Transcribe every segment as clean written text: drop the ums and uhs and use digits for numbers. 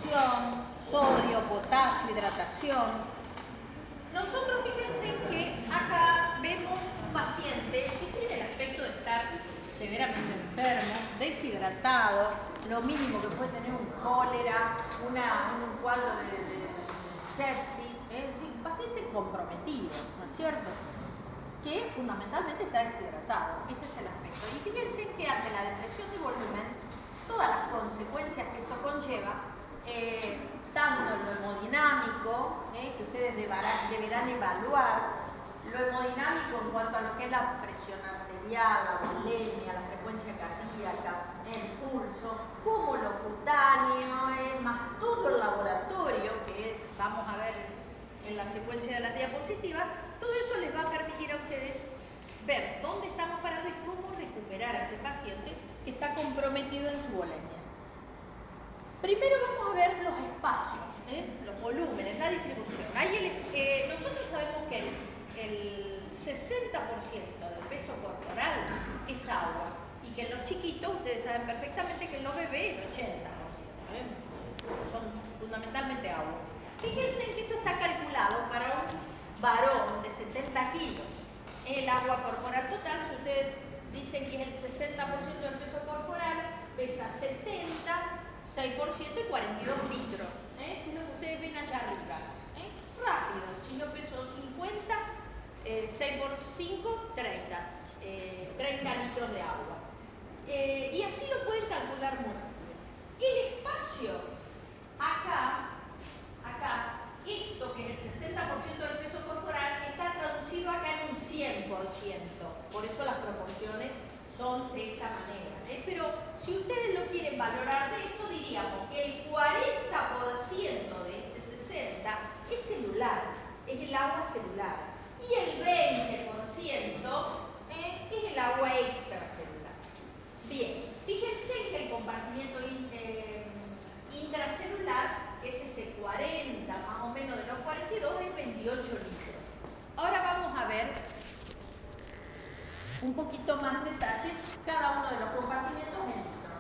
nutrición, sodio, potasio, hidratación. Nosotros fíjense que acá vemos un paciente que tiene el aspecto de estar severamente enfermo, deshidratado, lo mínimo que puede tener un cólera, un cuadro de sepsis, es decir, un paciente comprometido, ¿no es cierto? Que fundamentalmente está deshidratado, ese es el aspecto. Y fíjense que ante la depresión de volumen, todas las consecuencias que esto conlleva, tanto lo hemodinámico, que ustedes deberán evaluar, lo hemodinámico en cuanto a lo que es la presión arterial, la bulimia, la frecuencia cardíaca, el pulso, como lo cutáneo, más todo el laboratorio que vamos a ver en la secuencia de la diapositiva, todo eso les va a permitir a ustedes ver dónde estamos parados y cómo recuperar a ese paciente que está comprometido en su bulimia. Primero vamos a ver los espacios, los volúmenes, la distribución. Nosotros sabemos que el 60% del peso corporal es agua y que en los chiquitos, ustedes saben perfectamente que en los bebés el 80%, son fundamentalmente agua. Fíjense que esto está calculado para un varón de 70 kilos. El agua corporal total, si ustedes dicen que es el 60% del peso corporal, pesa 70, 6 por 7, 42 litros. Es lo que ustedes ven allá arriba. Rápido, si yo peso 50, 6 por 5, 30. 30 litros de agua. Y así lo pueden calcular muy rápido. El espacio, acá, esto que es el 60% del peso corporal, está traducido acá en un 100%. Por eso las proporciones son de esta manera. Pero si ustedes lo quieren valorar de esto, diríamos que el 40% de este 60% es celular, es el agua celular. Y el 20% es el agua extracelular. Bien, fíjense que el compartimiento intracelular, que es ese 40 más o menos de los 42, es 28 litros. Ahora vamos a ver un poquito más detalle cada uno de los compartimientos en litros.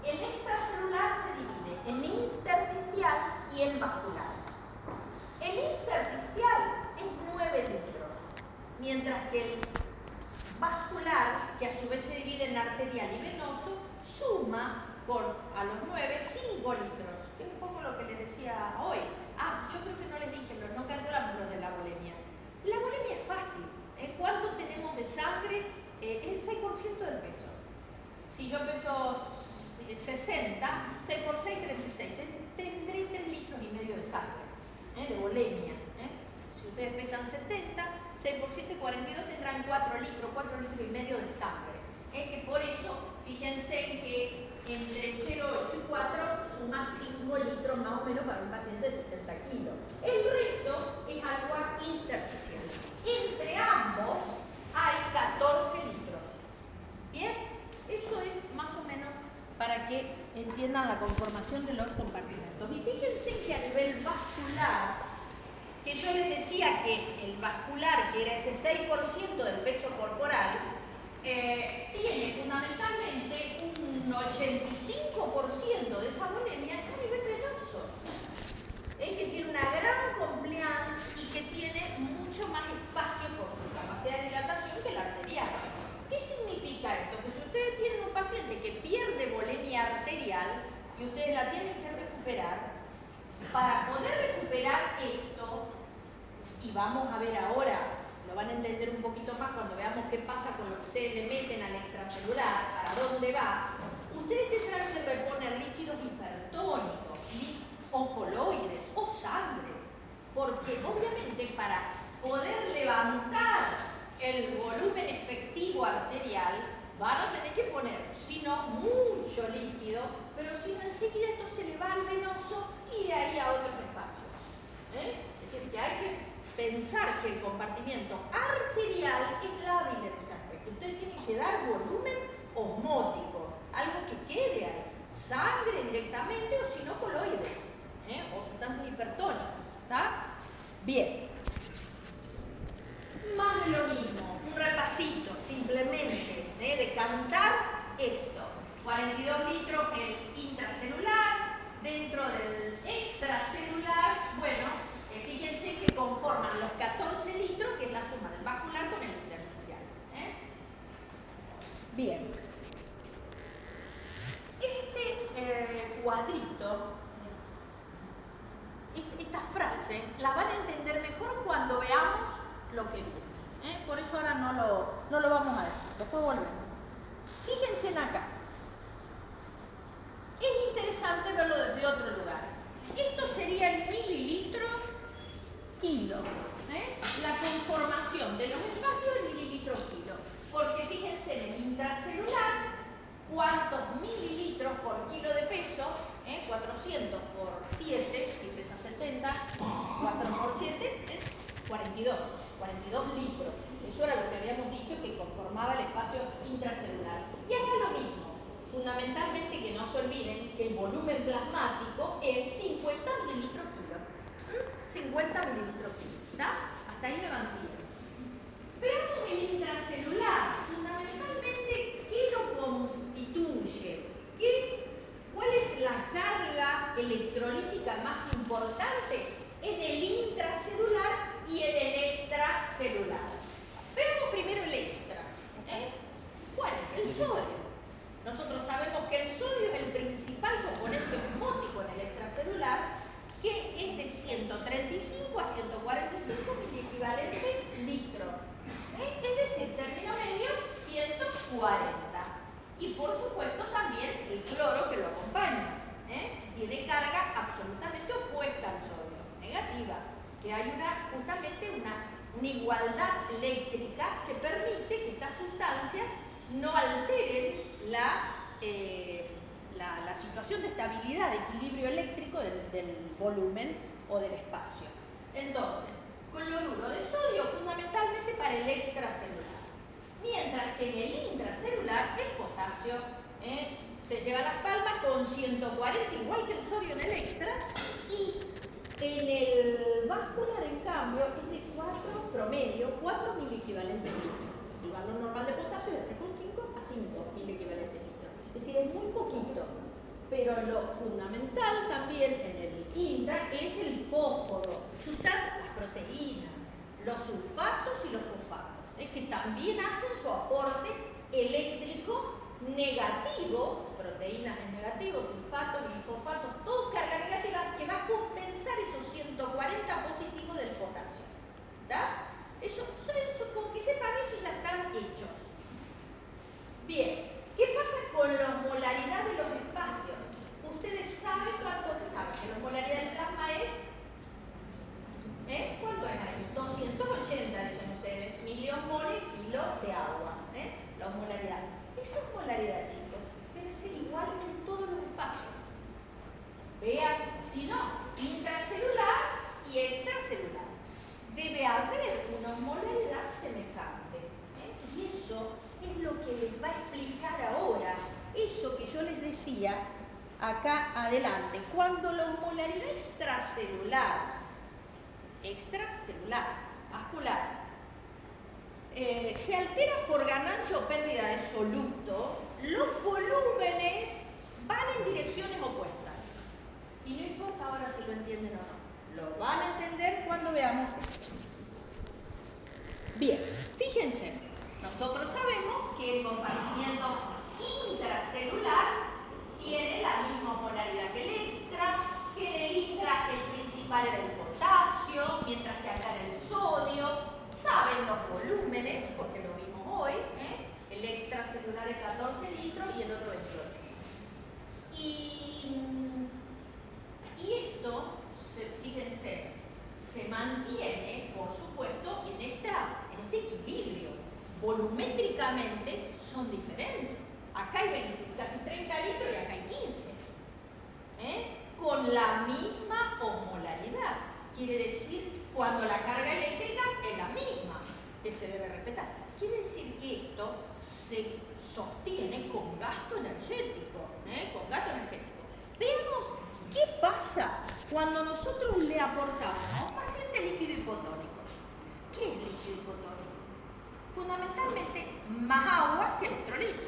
El extracelular se divide en intersticial y en vascular. El intersticial es 9 litros, mientras que el vascular, que a su vez se divide en arterial y venoso, suma a los 9, 5 litros, que es un poco lo que les decía hoy. Yo creo que no les dije, no calculamos los de la bulimia. La bulimia es fácil. ¿Cuánto tenemos de sangre? El 6% del peso. Si yo peso 60, 6 por 6, 36. Tendré 3 litros y medio de sangre, de bulimia. Si ustedes pesan 70, 6 por 7, 42, tendrán 4 litros y medio de sangre. Que por eso, fíjense que entre 0,8 y 4 suma 5 litros más o menos para un paciente de 70 kilos. El resto es agua intersticial. Entre ambos hay 14 litros. Bien, eso es más o menos para que entiendan la conformación de los compartimentos. Y fíjense que a nivel vascular, que yo les decía que el vascular, que era ese 6% del peso corporal, tiene fundamentalmente un 85% de esa bulimia a nivel venoso, que tiene una gran compliance y que tiene mucho más espacio por su capacidad de dilatación que la arterial. ¿Qué significa esto? Que si ustedes tienen un paciente que pierde bulimia arterial y ustedes la tienen que recuperar, para poder recuperar esto, y vamos a ver ahora, lo van a entender un poquito más cuando veamos qué pasa con lo que ustedes le meten al extracelular, para dónde va, ustedes tendrán que reponer líquidos hipertónicos, o coloides, o sangre, porque obviamente para poder levantar el volumen efectivo arterial, van a tener que poner, si no, mucho líquido, pero si no, enseguida esto se le va al venoso y de ahí a otros espacios. Es decir, que hay que pensar que el compartimiento arterial es lábil en ese aspecto. Ustedes tienen que dar volumen osmótico, algo que quede ahí, sangre directamente o si no coloides, o sustancias hipertónicas. ¿Está? Bien. Más de lo mismo, un repasito simplemente de cantar esto. 42 litros el intracelular, dentro del extracelular, bueno, fíjense que conforman los 14 litros, que es la suma del vascular con el intersticial. Bien. Este cuadrito, esta frase, la van a entender mejor cuando veamos lo que viene. Por eso ahora no lo vamos a decir, después volvemos. Fíjense en acá. Es interesante verlo desde otro lugar. Esto sería el mililitro kilo. La conformación de los espacios en mililitro kilo. Porque fíjense en el intracelular, cuántos mililitros por kilo de peso, 400 por 7, si pesa 70, 4 por 7, 42 litros. Eso era lo que habíamos dicho que conformaba el espacio intracelular. Y acá lo mismo. Fundamentalmente, que no se olviden que el volumen plasmático es 50 mililitros kilo. 50 mililitros kilo. ¿Está? Hasta ahí me van siguiendo. Veamos el intracelular. Fundamentalmente, ¿qué lo constituye? ¿Cuál es la carga electrolítica más importante en el intracelular y en el extracelular? Veamos primero el extra. ¿Cuál es? El sodio. Nosotros sabemos que el sodio es el principal componente osmótico en el extracelular, que es de 135 a 145 miliequivalentes litros. Es decir, término medio 140. Y por supuesto también el cloro que lo acompaña. Tiene carga absolutamente opuesta al sodio, negativa. Que hay justamente una igualdad eléctrica que permite que estas sustancias no alteren la situación de estabilidad, de equilibrio eléctrico del volumen o del espacio. Entonces, cloruro de sodio fundamentalmente para el extracelular. Mientras que en el intracelular el potasio se lleva las palmas con 140, igual que el sodio en el extra, y en el vascular, en cambio, es de 4 promedio, 4 miliequivalentes litros. El valor normal de potasio es de 3,5 a 5 miliequivalentes litros. Es decir, es muy poquito. Pero lo fundamental también en el intra es el fósforo, las proteínas, los sulfatos y los fosfatos, que también hacen su aporte eléctrico negativo, proteínas en negativo, sulfatos y fosfatos, todo carga negativa que va a compensar esos 140 positivos del potasio. ¿Está? Con que sepan eso ya están hechos. Bien, ¿qué pasa con la molaridad de los espacios? Ustedes saben que la molaridad del plasma es, ¿cuánto es ahí? 280, dicen ustedes, miliosmoles kilo de agua, la osmolaridad. Esa osmolaridad, chicos, debe ser igual en todos los espacios. Vean, si no, intracelular y extracelular. Debe haber una osmolaridad semejante. Y eso es lo que les va a explicar ahora, eso que yo les decía acá adelante. Cuando la osmolaridad extracelular, vascular, se altera por ganancia o pérdida de soluto, los volúmenes van en direcciones opuestas. Y no importa ahora si lo entienden o no, lo van a entender cuando veamos esto. Bien, fíjense, nosotros sabemos que el compartimiento intracelular tiene la misma osmolaridad que el extra, que en el intra el principal era el potasio, mientras que acá era el sodio. Saben los volúmenes, porque lo vimos hoy, el extracelular es 14 litros y el otro 28. Y esto, fíjense, se mantiene, por supuesto, en este equilibrio. Volumétricamente son diferentes. Acá hay casi 30 litros y acá hay 15. Con la misma osmolaridad. Quiere decir, cuando la carga eléctrica es la misma, que se debe respetar. Quiere decir que esto se sostiene con gasto energético. Veamos qué pasa cuando nosotros le aportamos a un paciente líquido hipotónico. ¿Qué es líquido hipotónico? Fundamentalmente más agua que electrolitos.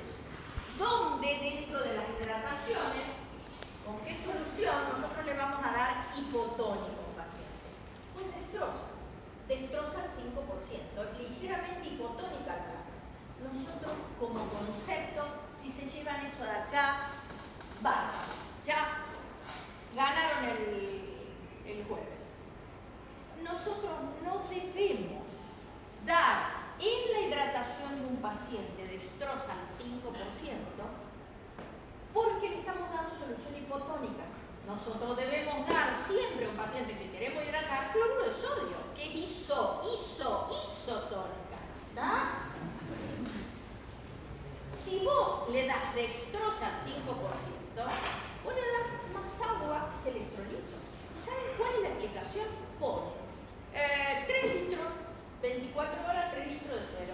Donde dentro de las hidrataciones ¿Con qué solución nosotros le vamos a dar hipotónico a un paciente? Pues destroza al 5%, ligeramente hipotónica la planta. Nosotros, como concepto, si se llevan eso de acá, bárbaro, ya ganaron el jueves. Nosotros no debemos dar en la hidratación de un paciente destroza al 5% porque le estamos dando solución hipotónica. Nosotros debemos dar siempre a un paciente que queremos hidratar cloruro de sodio, que es isotónica. ¿Está? Si vos le das dextrosa al 5%, vos le das más agua que electrolito. ¿Saben cuál es la explicación? Pone 3 litros, 24 horas, 3 litros de suero.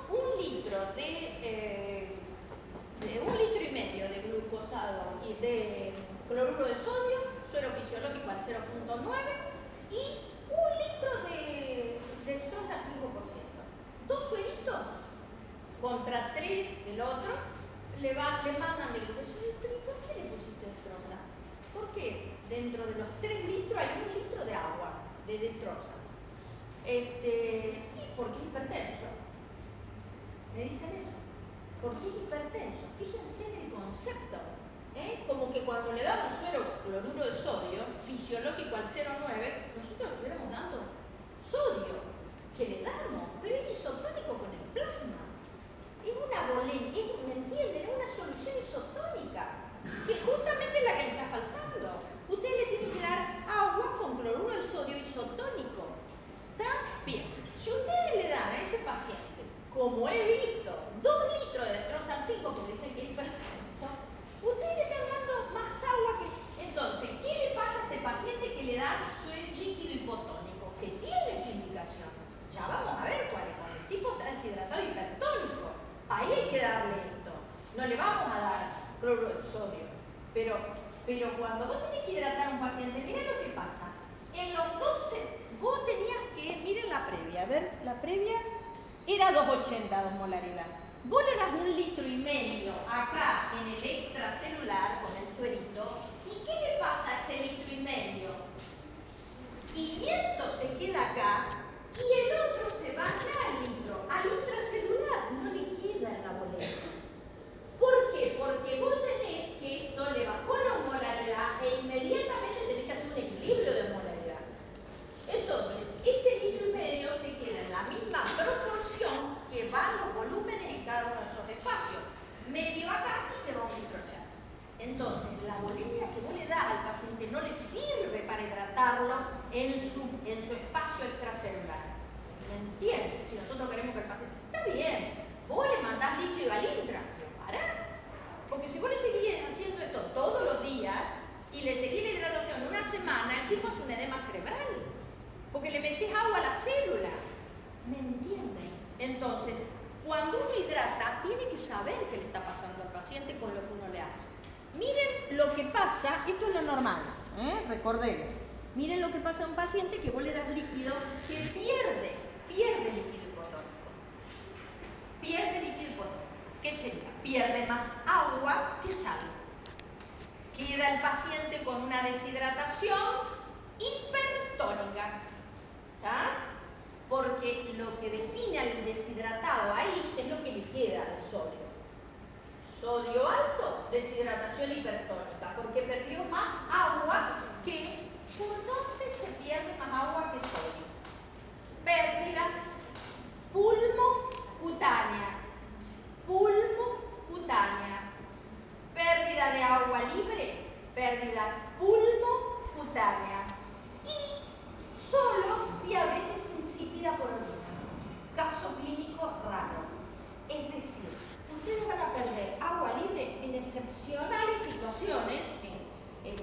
1 litro de 1 litro y medio de glucosado y de cloruro de sodio, suero fisiológico al 0.9 y 1 litro de dextrosa al 5%. 2 sueritos contra 3 del otro, le mandan de glucosa. ¿Por qué le pusiste dextrosa? Porque dentro de los 3 litros hay 1 litro de agua, de dextrosa. ¿Y por qué es hipertenso? Me dicen eso. ¿Por qué es hipertenso? Fíjense en el concepto. Como que cuando le damos suero cloruro de sodio, fisiológico al 0,9, nosotros le estuviéramos dando sodio, que le damos, pero es isotónico con el plasma. Es una bolencia, ¿me entienden? Es una solución isotónica, que justamente es la que le está faltando. Ustedes le tienen que dar agua con cloruro de sodio isotónico. ¿Está? Bien, si ustedes le dan a ese paciente, como he visto, 2 litros de dextrosa al 5, porque dicen que es hipertenso, ustedes le están dando más agua que... Entonces, ¿qué le pasa a este paciente que le dan su líquido hipotónico? Que tiene su indicación. Ya vamos a ver cuál es. Cuando el tipo está deshidratado hipertónico, ahí hay que darle esto. No le vamos a dar cloruro de sodio. Pero cuando vos tenés que hidratar a un paciente, miren lo que pasa. En los 12, vos tenías que, miren la previa, a ver, la previa era 2,80 de osmolaridad. Vos le das 1,5 litros acá en el extracelular con el suerito, ¿y qué le pasa a ese 1,5 litros? 500 se queda acá y el otro se va allá al litro. Al intracelular no le queda en la boleta. ¿Por qué? Porque vos tenés que esto le bajó la osmolaridad e inmediatamente tenés que hacer un equilibrio de osmolaridad. Entonces, ese 1,5 litros se queda en la misma proporción que van los volúmenes en cada uno de esos espacios. Medio acá y se va 1 litro allá. Entonces, la bolemia que vos le das al paciente no le sirve para hidratarlo en su espacio extracelular. ¿Me entiendes? Si nosotros queremos que el paciente... Está bien, vos le mandás líquido al intra, pero pará. Porque si vos le seguís haciendo esto todos los días y le seguís la hidratación una semana, el tipo hace un edema cerebral. Porque le metés agua a la célula. ¿Me entienden? Entonces, cuando uno hidrata, tiene que saber qué le está pasando al paciente con lo que uno le hace. Miren lo que pasa, esto es lo normal, recordemos. Miren lo que pasa a un paciente que vos le das líquido que pierde líquido hipotónico. Pierde líquido hipotónico. ¿Qué sería? Pierde más agua que sal. Queda el paciente con una deshidratación hipertónica. ¿Está? Porque lo que define al deshidratado ahí es lo que le queda al sodio. Sodio alto, deshidratación hipertónica, porque perdió más agua que... ¿Por dónde se pierde más agua que sodio? Pérdidas pulmocutáneas. Pulmocutáneas. Pérdida de agua libre, pérdidas pulmocutáneas. Y solo diabetes insípida por orina. Caso clínico raro. Es decir, ustedes van a perder agua libre en excepcionales situaciones,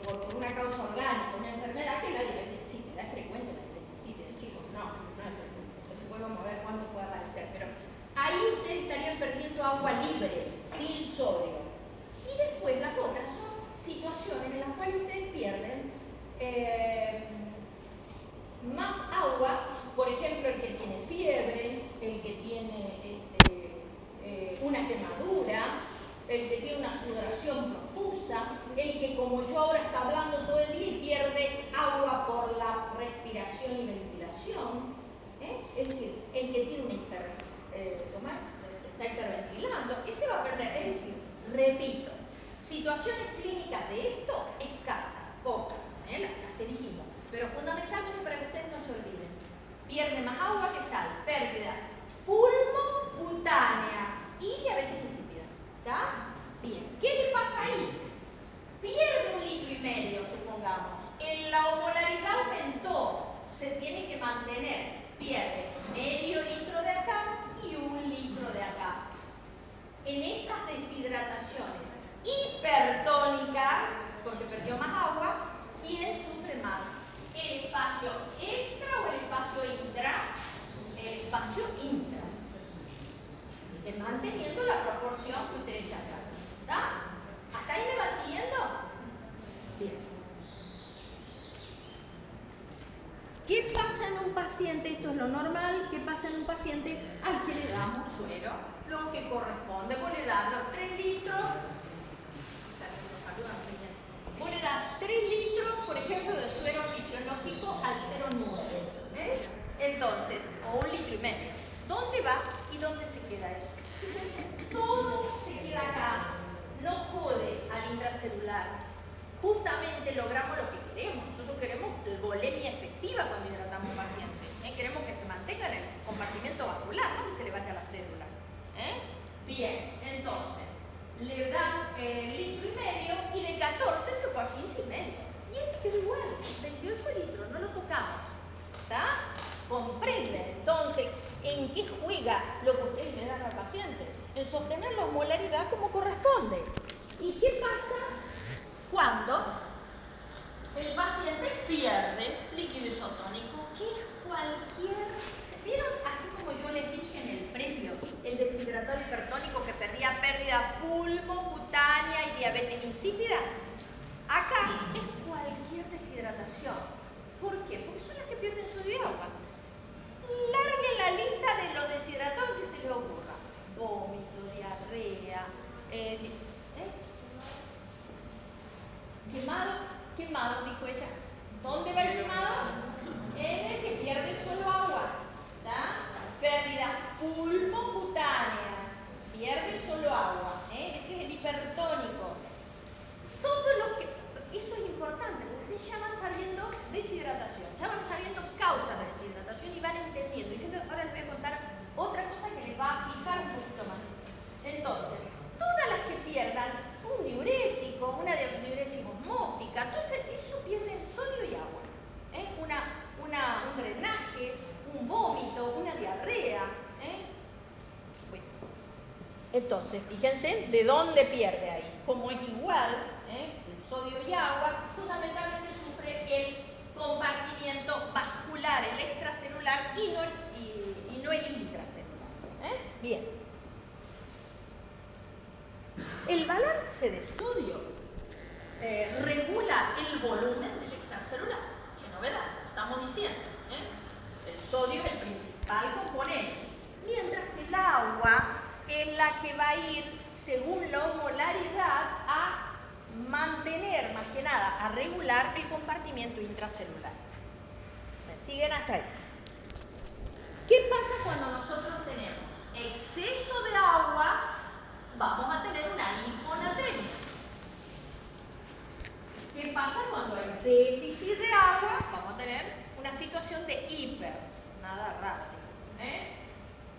por una causa orgánica, una enfermedad que es la diabetes insípida. Es frecuente la diabetes insípida, chicos, no es frecuente. Después vamos a ver cuándo puede aparecer, pero ahí ustedes estarían perdiendo agua libre, sin sodio. Y después las otras son situaciones en las cuales ustedes pierden más agua, por ejemplo, el que tiene fiebre, el que tiene una quemadura, el que tiene una sudoración profusa. Repito, situaciones clínicas de esto, escasas, pocas, las que dijimos, pero fundamentalmente para que ustedes no se olviden. Pierde más agua que sal, pérdidas pulmocutáneas y diabetes insípida. ¿Está? Bien. ¿Qué le pasa ahí? Pierde 1,5 litros, supongamos. La osmolaridad aumentó, se tiene que mantener. Pierde medio litro de acá y 1 litro de acá. En esas deshidrataciones hipertónicas, porque perdió más agua, ¿quién sufre más? ¿El espacio extra o el espacio intra? El espacio intra. Manteniendo la proporción que ustedes ya saben. ¿Está? ¿Hasta ahí me van siguiendo? Bien. ¿Qué pasa en un paciente? Esto es lo normal. ¿Qué pasa en un paciente al que le damos suero? Lo que corresponde. Vos le das los 3 litros. Vos le das 3 litros, por ejemplo, de suero fisiológico al 0,9. Entonces, o 1,5 litros. ¿Dónde va y dónde se queda eso? Todo se queda acá. No jode al intracelular. Justamente logramos lo que queremos. Nosotros queremos volemia efectiva cuando hidratamos a un paciente. Queremos que se mantenga en el compartimento vascular, no que se le vaya a la célula. Bien, entonces, le dan 1,5 litros y de 14 se fue a 15,5. Y este quedó igual, 28 litros, no lo tocamos. ¿Está? ¿Comprende? Entonces, ¿en qué juega lo que ustedes le dan al paciente? En sostener la osmolaridad como corresponde. ¿Y qué pasa cuando el paciente pierde líquido isotónico? Que es cualquier... ¿Vieron? Así como yo les dije en el previo, el deshidratado hipertónico que perdía pérdida pulmocutánea y diabetes insípida. Acá es cualquier deshidratación. ¿Por qué? Porque son las que pierden sodio y agua. Larguen la lista de los deshidratados que se les ocurra. Vómito, diarrea, quemado, dijo ella. ¿Dónde va el quemado? En el que pierde solo agua. ¿Está? Pérdidas pulmocutáneas. Pierde solo agua. Ese es el hipertónico. Todo lo que... Eso es importante. Ustedes ya van sabiendo deshidratación. Ya van sabiendo causas de deshidratación y van entendiendo. Y ahora les voy a contar otra cosa que les va a fijar un poquito más. Entonces, todas las que pierdan un diurético, una diuresis osmótica, entonces eso pierde sodio y agua. Un drenaje, un vómito, una diarrea. Bueno. Entonces, fíjense de dónde pierde ahí. Como es igual, el sodio y agua, fundamentalmente sufre el compartimiento vascular, el extracelular y no el intracelular. Bien. El balance de sodio regula el volumen del extracelular. Qué novedad, estamos diciendo. El sodio es el principal componente, mientras que el agua es la que va a ir, según la osmolaridad, a mantener, más que nada, a regular el compartimiento intracelular. ¿Me siguen hasta ahí? ¿Qué pasa cuando nosotros tenemos exceso de agua? Vamos a tener una hiponatremia. ¿Qué pasa cuando hay déficit de agua? Vamos a tener una situación de hiper, nada raro.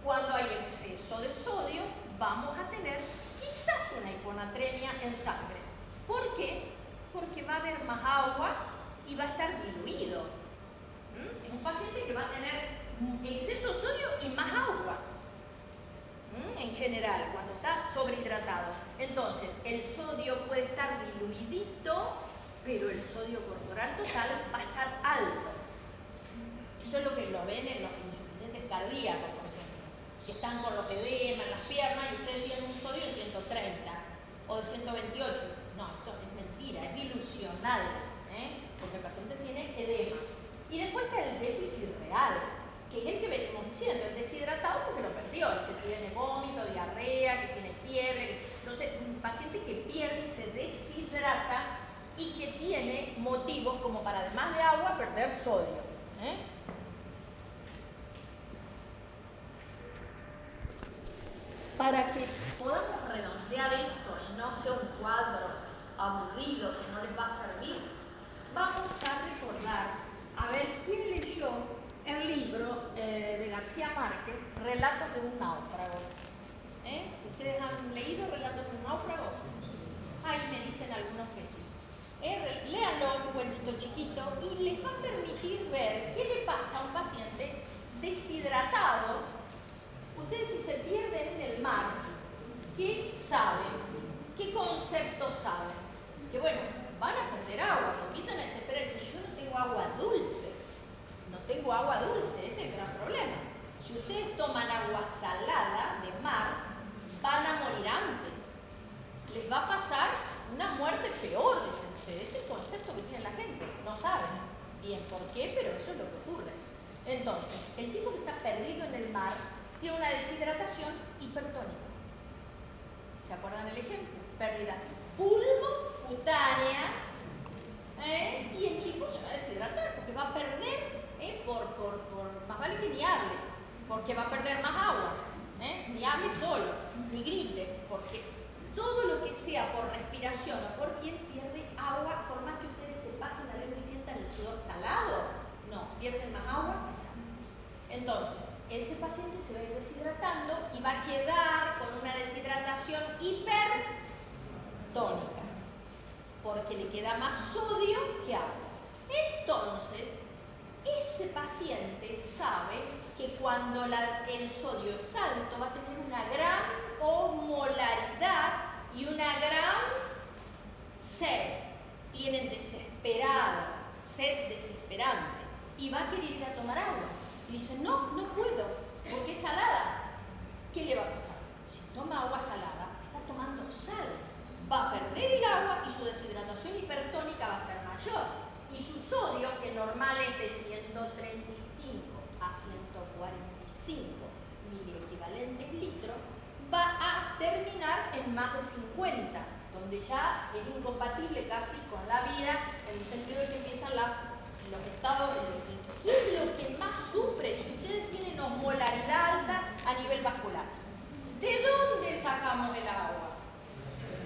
Cuando hay exceso de sodio, vamos a tener quizás una hiponatremia en sangre. ¿Por qué? Porque va a haber más agua y va a estar diluido. Es un paciente que va a tener exceso de sodio y más agua. En general, cuando está sobrehidratado. Entonces, el sodio puede estar diluidito, pero el sodio corporal total va a estar alto. Eso es lo que lo ven en los insuficientes cardíacos, por ejemplo, que están con los edemas en las piernas y ustedes tienen un sodio de 130 o de 128. No, esto es mentira, es ilusional, porque el paciente tiene edemas. Y después está el déficit real, que es el que venimos diciendo, el deshidratado porque lo perdió, el que tiene vómito, diarrea, que tiene fiebre. Entonces, un paciente que pierde y se deshidrata y que tiene motivos como para, además de agua, perder sodio. Para que podamos redondear esto y no sea un cuadro aburrido que no les va a servir. Vamos a recordar, a ver, ¿quién leyó el libro de García Márquez, Relatos de un náufrago? ¿Ustedes han leído Relatos de un náufrago? Ahí me dicen algunos que sí. Léanlo, un cuentito chiquito, y les va a permitir ver qué le pasa a un paciente deshidratado. Ustedes, si se pierden en el mar, ¿qué saben? ¿Qué conceptos saben? Que bueno, van a perder agua, se empiezan a desesperar y dicen, yo no tengo agua dulce. No tengo agua dulce, ese es el gran problema. Si ustedes toman agua salada de mar, van a morir antes. Les va a pasar una muerte peor, dicen ustedes. Ese es el concepto que tiene la gente. No saben bien por qué, pero eso es lo que ocurre. Entonces, el tipo que está perdido en el mar tiene una deshidratación hipertónica. ¿Se acuerdan el ejemplo? Pérdidas pulmocutáneas, y el tipo se va a deshidratar porque va a perder, más vale que ni hable, porque va a perder más agua, ni hable solo, ni grite, porque todo lo que sea por respiración o por piel pierde agua, por más que ustedes se pasen la lengua y sientan el sudor salado, no, pierden más agua que sal. Entonces, ese paciente se va a ir deshidratando y va a quedar con una deshidratación hipertónica, porque le queda más sodio que agua. Entonces, ese paciente sabe que cuando el sodio es alto va a tener una gran osmolaridad y una gran sed. Tienen desesperado, sed desesperante, y va a querer ir a tomar agua. Y dice, no, no puedo, porque es salada. ¿Qué le va a pasar? Si toma agua salada, está tomando sal. Va a perder el agua y su deshidratación hipertónica va a ser mayor. Y su sodio, que normal es de 135 a 145 miliequivalentes litros, va a terminar en más de 50, donde ya es incompatible casi con la vida, en el sentido de que empiezan los estados. ¿Qué es lo que más sufre si ustedes tienen osmolaridad alta a nivel vascular? ¿De dónde sacamos el agua?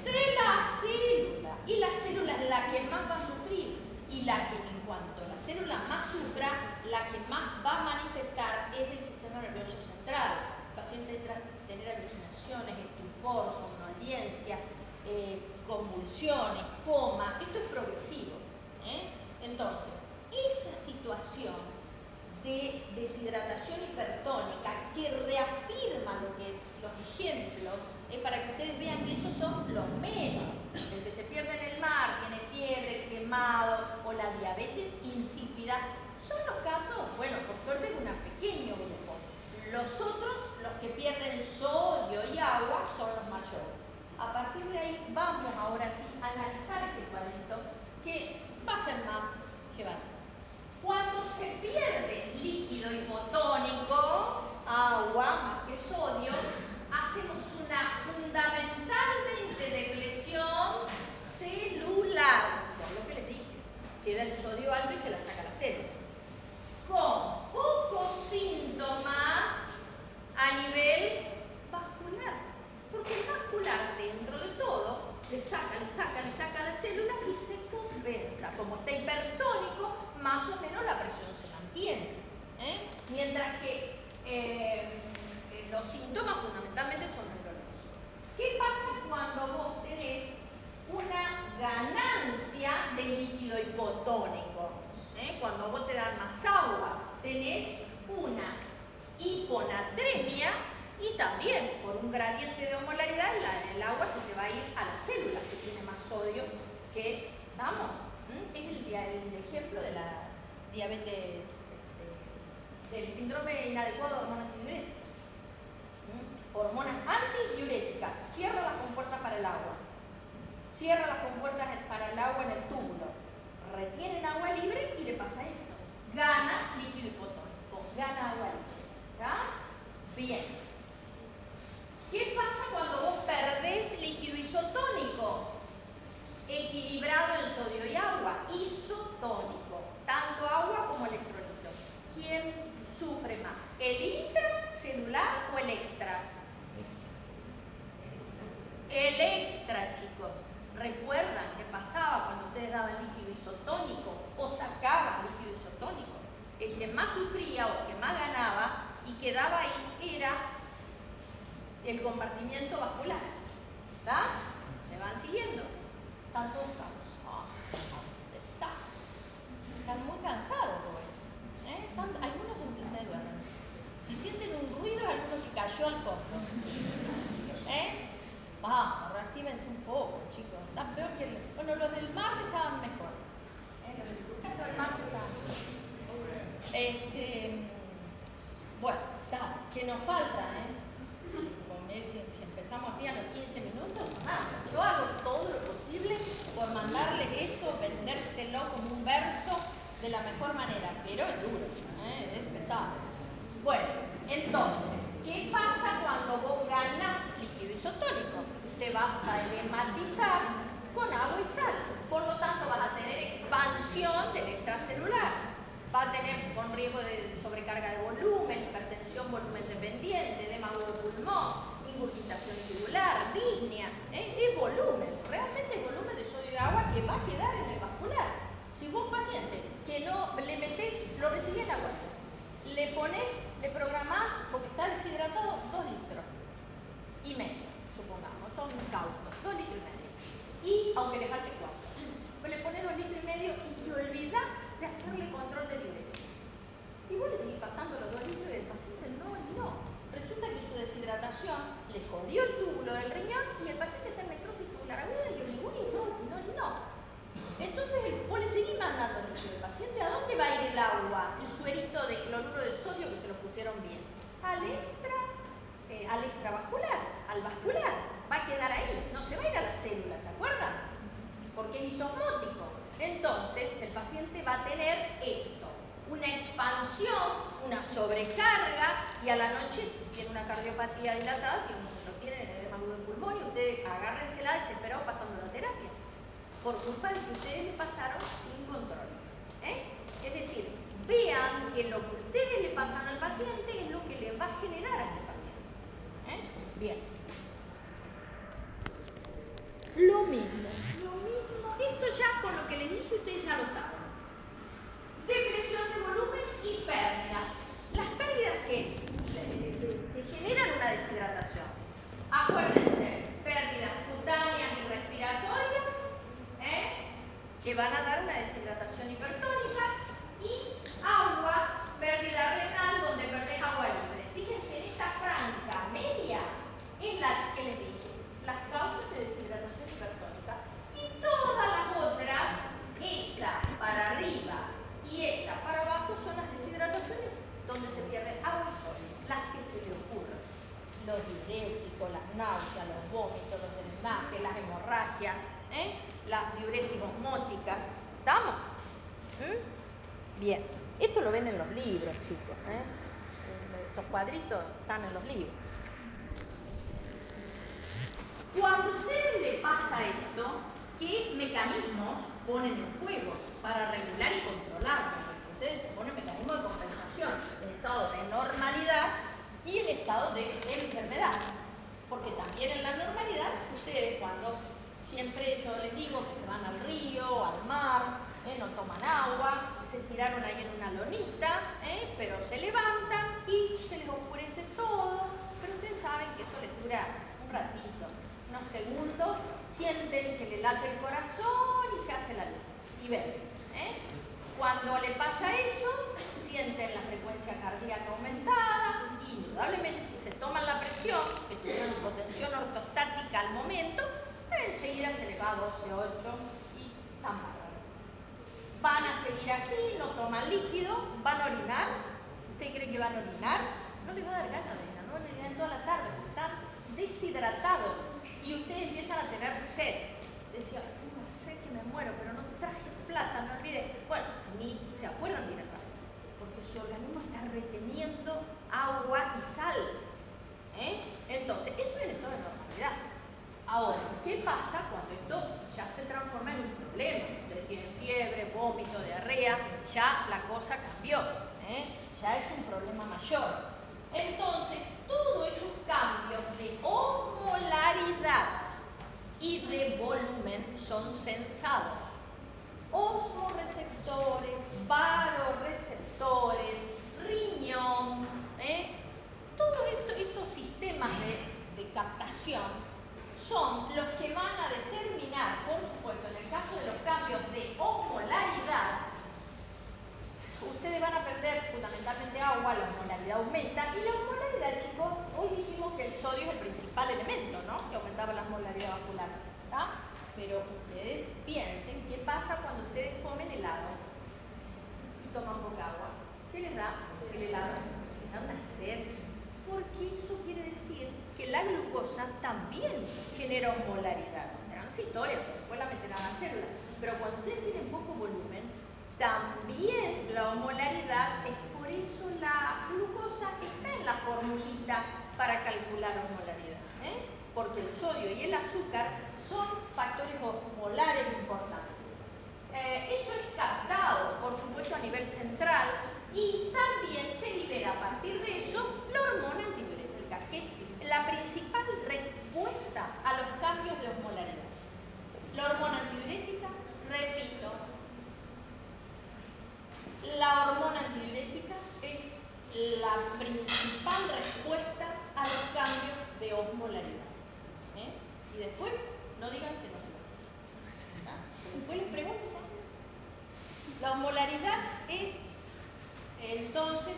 De la célula. Y la célula es la que más va a sufrir. Y la que, en cuanto la célula más sufra, la que más va a manifestar es el sistema nervioso central. El paciente entra a tener alucinaciones, estupor, somnolencia, convulsiones, coma. Esto es progresivo. Entonces, esa situación de deshidratación hipertónica que reafirma los ejemplos, para que ustedes vean que esos son los menos. El que se pierde en el mar, tiene fiebre, quemado, o la diabetes insípida, son los casos, bueno, por suerte es un pequeño grupo. Los otros, los que pierden sodio y agua, son los mayores. A partir de ahí vamos ahora sí a analizar este cuadrito que va a ser más llevadero. Cuando se pierde líquido hipotónico, agua más que sodio, hacemos una fundamentalmente depresión celular, por lo que les dije, queda el sodio alto y se la saca la célula, con pocos síntomas a nivel vascular, porque el vascular, dentro de todo, le saca la célula y se compensa. Como está hipertónico, más o menos la presión se mantiene. Mientras que los síntomas fundamentalmente son neurológicos. ¿Qué pasa cuando vos tenés una ganancia de líquido hipotónico? Cuando vos te dan más agua, tenés una hiponatremia y también por un gradiente de osmolaridad el agua se te va a ir a las células que tiene más sodio que, vamos, es el ejemplo de la diabetes, del síndrome inadecuado de hormonas antidiuréticas. Hormonas antidiuréticas, cierra las compuertas para el agua, cierra las compuertas para el agua en el túbulo, retienen agua libre y le pasa esto, gana líquido hipotónico, gana agua libre. ¿Ya? Bien. ¿Qué pasa cuando vos perdés líquido isotónico? Equilibrado en sodio y agua, isotónico, tanto agua como electrolito. ¿Quién sufre más? ¿El intracelular o el extra? El extra, chicos. chicos? ¿Recuerdan qué pasaba cuando ustedes daban líquido isotónico o sacaban líquido isotónico? El que más sufría o el que más ganaba y quedaba ahí era el compartimiento vascular. ¿Está? ¿Me van siguiendo? Están todos cansados. Están muy cansados hoy. Algunos me duermen. Si sienten un ruido es alguno que cayó al fondo. Vamos, reactívense un poco, chicos. Están peor que el... Bueno, los del mar estaban mejor. Los del Burcato del mar estaban mejor. Bueno, que nos falta, si empezamos así a los 15 minutos, nada. Yo hago todo lo posible por mandarles esto, vendérselo como un verso de la mejor manera, pero es duro, es pesado. Bueno, entonces, ¿qué pasa cuando vos ganas líquido isotónico? Te vas a edematizar con agua y sal. Por lo tanto, vas a tener expansión del extracelular. Va a tener con riesgo de sobrecarga de volumen, hipertensión volumen dependiente, edema agudo de pulmón, ingurgitación tubular, disnea. Es volumen, realmente es volumen de sodio y agua que va a quedar en el vascular. Si vos, paciente, que no le metés, lo recibís en agua, le pones, le programás, porque está deshidratado, 2 litros y medio, supongamos, son cautos, 2 litros y medio. Y aunque le falte 4, pues le pones 2 litros y medio y te olvidás de hacerle control de diuresis. Y vos le seguís pasando los 2 litros y el paciente no orinó. Resulta que su deshidratación le jodió el túbulo del riñón y el paciente está en necrosis tubular aguda y oliguri no orinó. Entonces vos le seguís mandando líquido. ¿El paciente a dónde va a ir el agua? El suerito de cloruro de sodio que se lo pusieron bien. Al extravascular, al vascular. Va a quedar ahí, no se va a ir a las células, ¿se acuerdan? Porque es isosmótico. Entonces el paciente va a tener esto, una expansión, una sobrecarga, y a la noche si tiene una cardiopatía dilatada, que lo tienen en el edema agudo del pulmón, y ustedes agárrensela desesperados pasando la terapia, por culpa de que ustedes le pasaron sin control. Es decir, vean que lo que ustedes le pasan al paciente es lo que le va a generar a ese paciente. Bien. Lo mismo. Esto ya con lo que les dije ustedes ya lo saben. Depresión de volumen y pérdidas. Las pérdidas que generan una deshidratación. Acuérdense, pérdidas cutáneas y respiratorias, que van a dar una deshidratación hipertónica, y agua, pérdida renal, donde perdés agua libre. Fíjense, en esta franja media es la que les dije, las causas de deshidratación hipertónica. Y todas las otras, esta para arriba y esta para abajo, son las deshidrataciones donde se pierde agua y sodio, las que se le ocurren. Los diuréticos, las náuseas, los vómitos, los drenajes, las hemorragias, las diuresis osmóticas. ¿Estamos? Bien. Esto lo ven en los libros, chicos. Estos cuadritos están en los libros. Cuando a ustedes les pasa esto, ¿qué mecanismos ponen en juego para regular y controlarlo? Ustedes ponen mecanismos de compensación en estado de normalidad y en estado de enfermedad. Porque también en la normalidad, ustedes cuando siempre yo les digo que se van al río, al mar, no toman agua, se tiraron ahí en una lonita, pero se levantan y se les oscurece todo, pero ustedes saben que eso les dura un ratito, unos segundos, sienten que le late el corazón y se hace la luz y ven. Cuando le pasa eso, sienten la frecuencia cardíaca aumentada, y indudablemente si se toman la presión, que tuvieron hipotensión ortostática al momento, enseguida se les va a 12,8 y están bárbaros. Van a seguir así, no toman líquido, van a orinar. ¿Usted cree que van a orinar? No les va a dar ganas de orinar, no van a orinar toda la tarde, porque están deshidratados y ustedes empiezan a tener sed. Decía, una sed que me muero, pero no traje plata, no olvidé. Bueno, ni se acuerdan directamente, porque su organismo está reteniendo agua y sal. Entonces, eso es el estado de normalidad. Ahora, ¿qué pasa cuando esto ya se transforma en un problema? Ustedes tienen fiebre, vómito, diarrea, ya la cosa cambió, ya es un problema mayor. Entonces, todos esos cambios de osmolaridad y de volumen son los que van a determinar, por supuesto, en el caso de los cambios de osmolaridad, ustedes van a perder fundamentalmente agua, la osmolaridad aumenta, y la osmolaridad, chicos, hoy dijimos que el sodio es el principal elemento, ¿no?, que aumentaba la osmolaridad vascular, ¿está? Pero ustedes piensen qué pasa cuando ustedes comen helado y toman poca agua. ¿Qué les da el helado? Les da una sed, porque eso quiere decir que la glucosa también genera osmolaridad, transitoria, después la meterán a la célula, pero cuando ustedes tienen poco volumen, también la osmolaridad, es por eso la glucosa está en la formulita para calcular osmolaridad, porque el sodio y el azúcar son factores osmolares importantes. Eso es captado, por supuesto, a nivel central, y también se libera a partir de eso la hormona antidiurética, que es la principal respuesta a los cambios de osmolaridad. La hormona antidiurética, repito, la hormona antidiurética es la principal respuesta a los cambios de osmolaridad. Y después, no digan que no se lo. Después les preguntan. La osmolaridad es, entonces,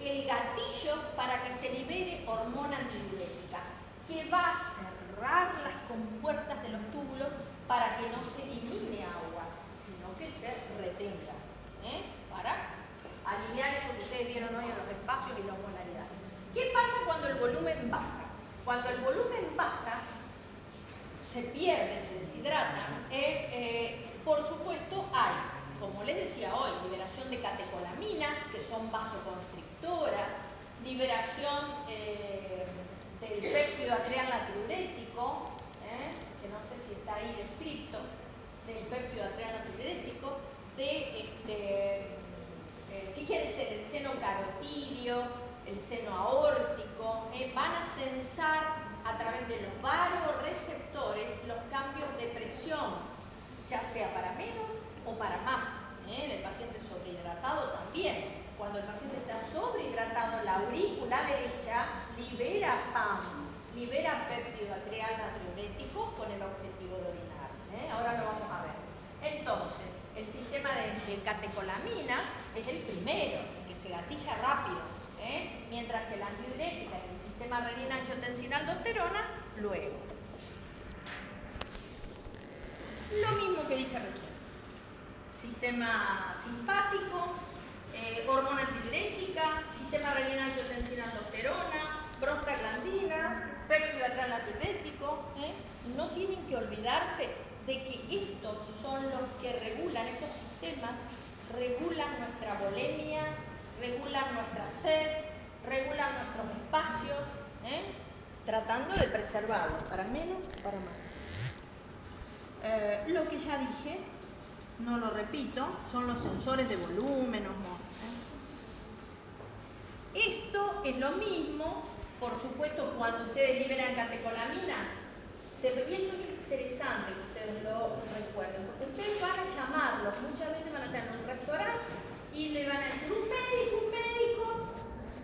el gatillo para que se libere hormona antidiurética, que va a cerrar las compuertas de los túbulos para que no se elimine agua, sino que se retenga, para aliviar eso que ustedes vieron hoy en los espacios y la osmolaridad. ¿Qué pasa cuando el volumen baja? Cuando el volumen baja, se pierde, se deshidrata, por supuesto hay, como les decía hoy, liberación de catecolaminas, que son vasoconstrictoras, liberación del péptido arterial natriurético, que no sé si está ahí descrito, del péptido arterial natriurético, fíjense, el seno carotidio, el seno aórtico, van a censar a través de los vasoreceptores los cambios de presión, ya sea para menos o para más. El paciente sobrehidratado también. Cuando el paciente está sobrehidratado, la aurícula derecha libera PAM, libera péptido arterial natriurético con el objetivo de orinar. Ahora lo vamos a ver. Entonces, el sistema de catecolaminas es el primero, el que se gatilla rápido. Mientras que la antidiurética y el sistema renina-angiotensina-aldosterona, luego. Lo mismo que dije recién. Sistema simpático, hormona antidiurética, sistema renina-angiotensina-aldosterona, prostaglandinas, péptido arterial natriurético. No tienen que olvidarse de que estos son los que regulan, estos sistemas regulan nuestra volemia, regulan nuestra sed, regulan nuestros espacios, tratando de preservarlos, para menos o para más. Lo que ya dije, no lo repito, son los sensores de volumen, Esto es lo mismo, por supuesto, cuando ustedes liberan catecolaminas, y eso es interesante que ustedes lo recuerden, porque ustedes van a llamarlos, muchas veces van a estar en un restaurante y le van a decir, un médico,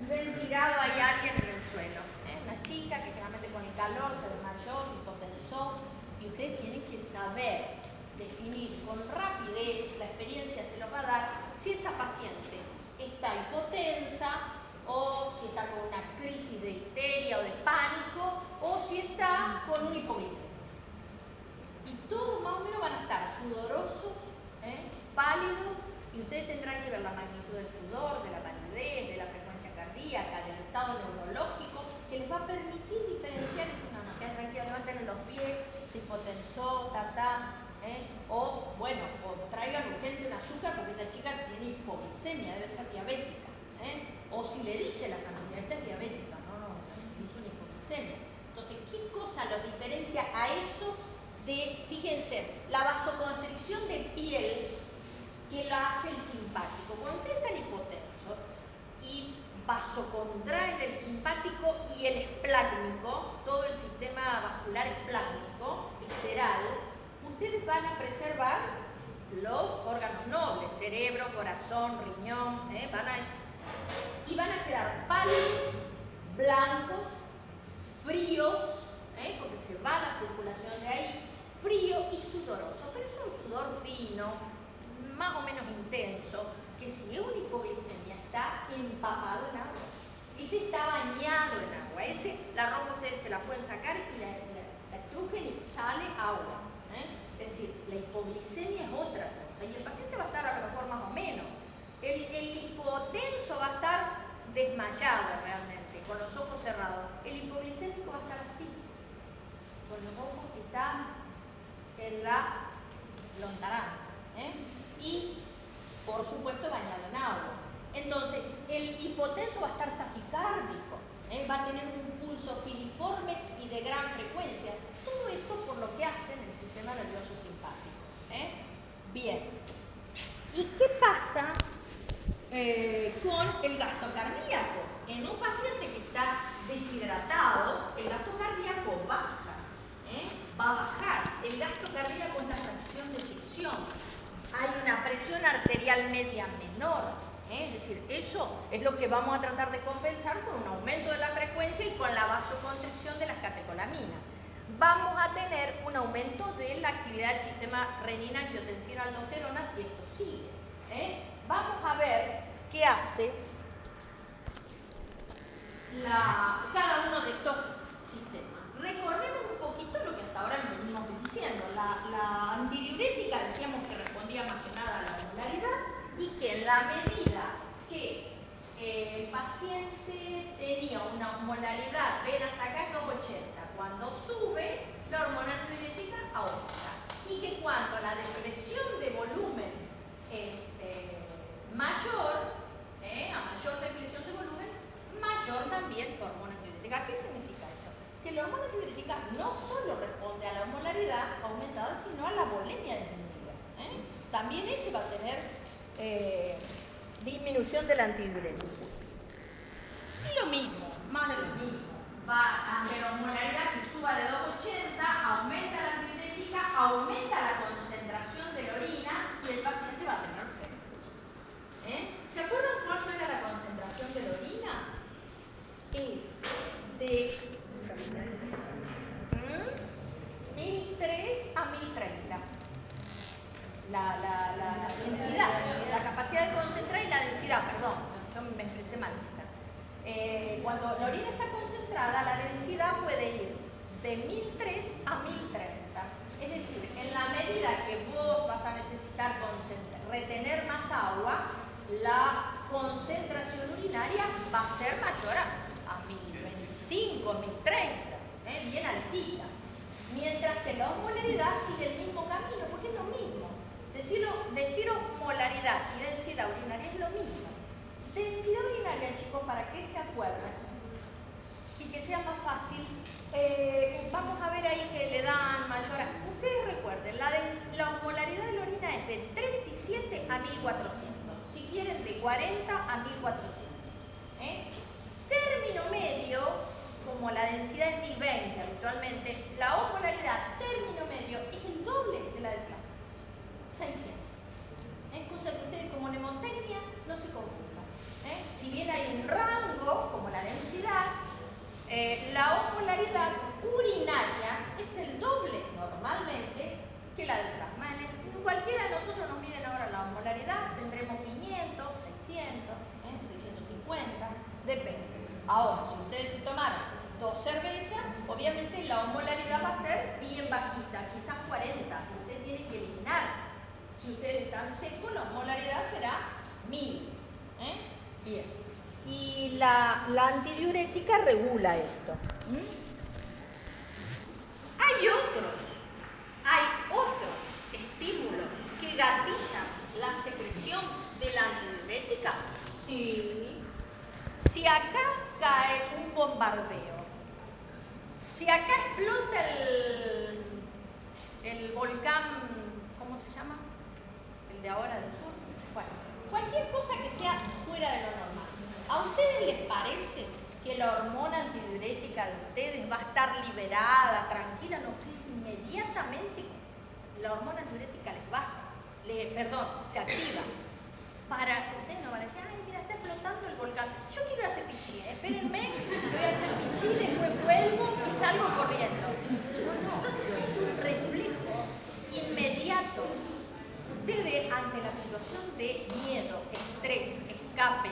ven tirado ahí alguien en el suelo. Una chica que generalmente con el calor se desmayó, se hipotensó, y ustedes tienen que saber definir con rapidez, la experiencia se los va a dar, si esa paciente está hipotensa, o si está con una crisis de histeria o de pánico, o si está con un hipoglicemia. Y todos más o menos van a estar sudorosos, pálidos, y ustedes tendrán que ver la magnitud del sudor, de la palidez, de la frecuencia cardíaca, del estado neurológico, que les va a permitir diferenciar y decir, no, queden tranquilos, levanten los pies, se hipotensó, o bueno, o traigan urgente un azúcar porque esta chica tiene hipoglicemia, debe ser diabética. O si le dice la familia, esta es diabética, no, es una hipoglicemia. Entonces, ¿qué cosa los diferencia a eso de, fíjense, la vasoconstricción de piel que lo hace el simpático? Cuando ustedes están hipotensos y vasocontraen el simpático y el esplácnico, todo el sistema vascular esplácnico, visceral, ustedes van a preservar los órganos nobles, cerebro, corazón, riñón, y van a quedar pálidos, blancos, fríos, porque se va la circulación de ahí, frío y sudoroso, pero es un sudor fino, más o menos intenso, que si es una hipoglicemia está empapado en agua. Ese está bañado en agua. La ropa ustedes se la pueden sacar y la estrujen y sale agua. Es decir, la hipoglicemia es otra cosa. Y el paciente va a estar a lo mejor más o menos. El hipotenso va a estar desmayado realmente, con los ojos cerrados. El hipoglicémico va a estar así, con los ojos quizás en la lontananza. Y, por supuesto, bañado en agua. Entonces, el hipotenso va a estar taquicárdico, va a tener un pulso filiforme y de gran frecuencia. Todo esto por lo que hace en el sistema nervioso simpático. Bien. ¿Y qué pasa con el gasto cardíaco? En un paciente que está deshidratado, el gasto cardíaco baja. Va a bajar. El gasto cardíaco es la fracción de eyección. Hay una presión arterial media menor. Es decir, eso es lo que vamos a tratar de compensar con un aumento de la frecuencia y con la vasoconstricción de las catecolaminas. Vamos a tener un aumento de la actividad del sistema renina, angiotensina, aldosterona si esto sigue. Vamos a ver qué hace cada uno de estos sistemas. Recordemos un poquito lo que hasta ahora venimos diciendo. La antidiurética decíamos que respondía más que nada a la osmolaridad y que en la medida que el paciente tenía una osmolaridad, ven hasta acá es 280, cuando sube la hormona antidiurética aumenta. Y que cuando la depresión de volumen es mayor, a mayor depresión de volumen, mayor también la hormona antidiurética. ¿Qué significa esto? Que la hormona antidiurética no solo responde a la osmolaridad aumentada, sino a la volemia disminuida. También ese va a tener disminución del antidiurético. Y lo mismo, más de lo mismo. Va ante la osmolaridad que suba de 280, aumenta la antidiurética, aumenta la concentración de la orina y el paciente va a tener sed. ¿Se acuerdan cuánto era la concentración de la orina? Es de 1003 a 1030. La densidad, la capacidad de concentrar y la densidad, perdón, yo me expresé mal quizá. Cuando la orina está concentrada, la densidad puede ir de 1003 a 1030. Es decir, en la medida que vos vas a necesitar retener más agua, la concentración urinaria va a ser mayor a 1025, 1030, bien altita. Mientras que la osmolaridad sigue el mismo camino, porque es lo mismo. Decir osmolaridad y densidad urinaria es lo mismo. Densidad urinaria, chicos, para que se acuerden y que sea más fácil, vamos a ver ahí que le dan mayor. Ustedes recuerden, la osmolaridad de la orina es de 37 a 1400. Si quieren, de 40 a 1400. Término medio, como la densidad es 1020 habitualmente, la osmolaridad término medio es el doble de la del plasma. 600. Es cosa que ustedes como mnemotecnia no se confundan. Si bien hay un rango, como la densidad, la osmolaridad urinaria es el doble normalmente que la del plasma. En cualquiera de nosotros nos miden ahora la osmolaridad, tendremos 500, 600, 650, depende. Ahora, si ustedes se tomaran 2 cervezas, obviamente la osmolaridad va a ser bien bajita, quizás 40. Ustedes tienen que eliminar. Si ustedes están secos, la osmolaridad será 1000. Bien. Y la antidiurética regula esto. Hay otros estímulos que gatillan la secreción de la antidiurética. Sí. Si acá cae un bombardeo, si acá explota el volcán, ¿cómo se llama? El de ahora del sur. Bueno, cualquier cosa que sea fuera de lo normal. ¿A ustedes les parece que la hormona antidiurética de ustedes va a estar liberada, tranquila? No, inmediatamente la hormona antidiurética les baja, se activa. Ustedes no van a decir, ay, mira, está explotando el volcán. Yo quiero hacer pichí, espérenme, voy a hacer pichí, después vuelvo y salgo corriendo. situación de miedo, estrés, escape,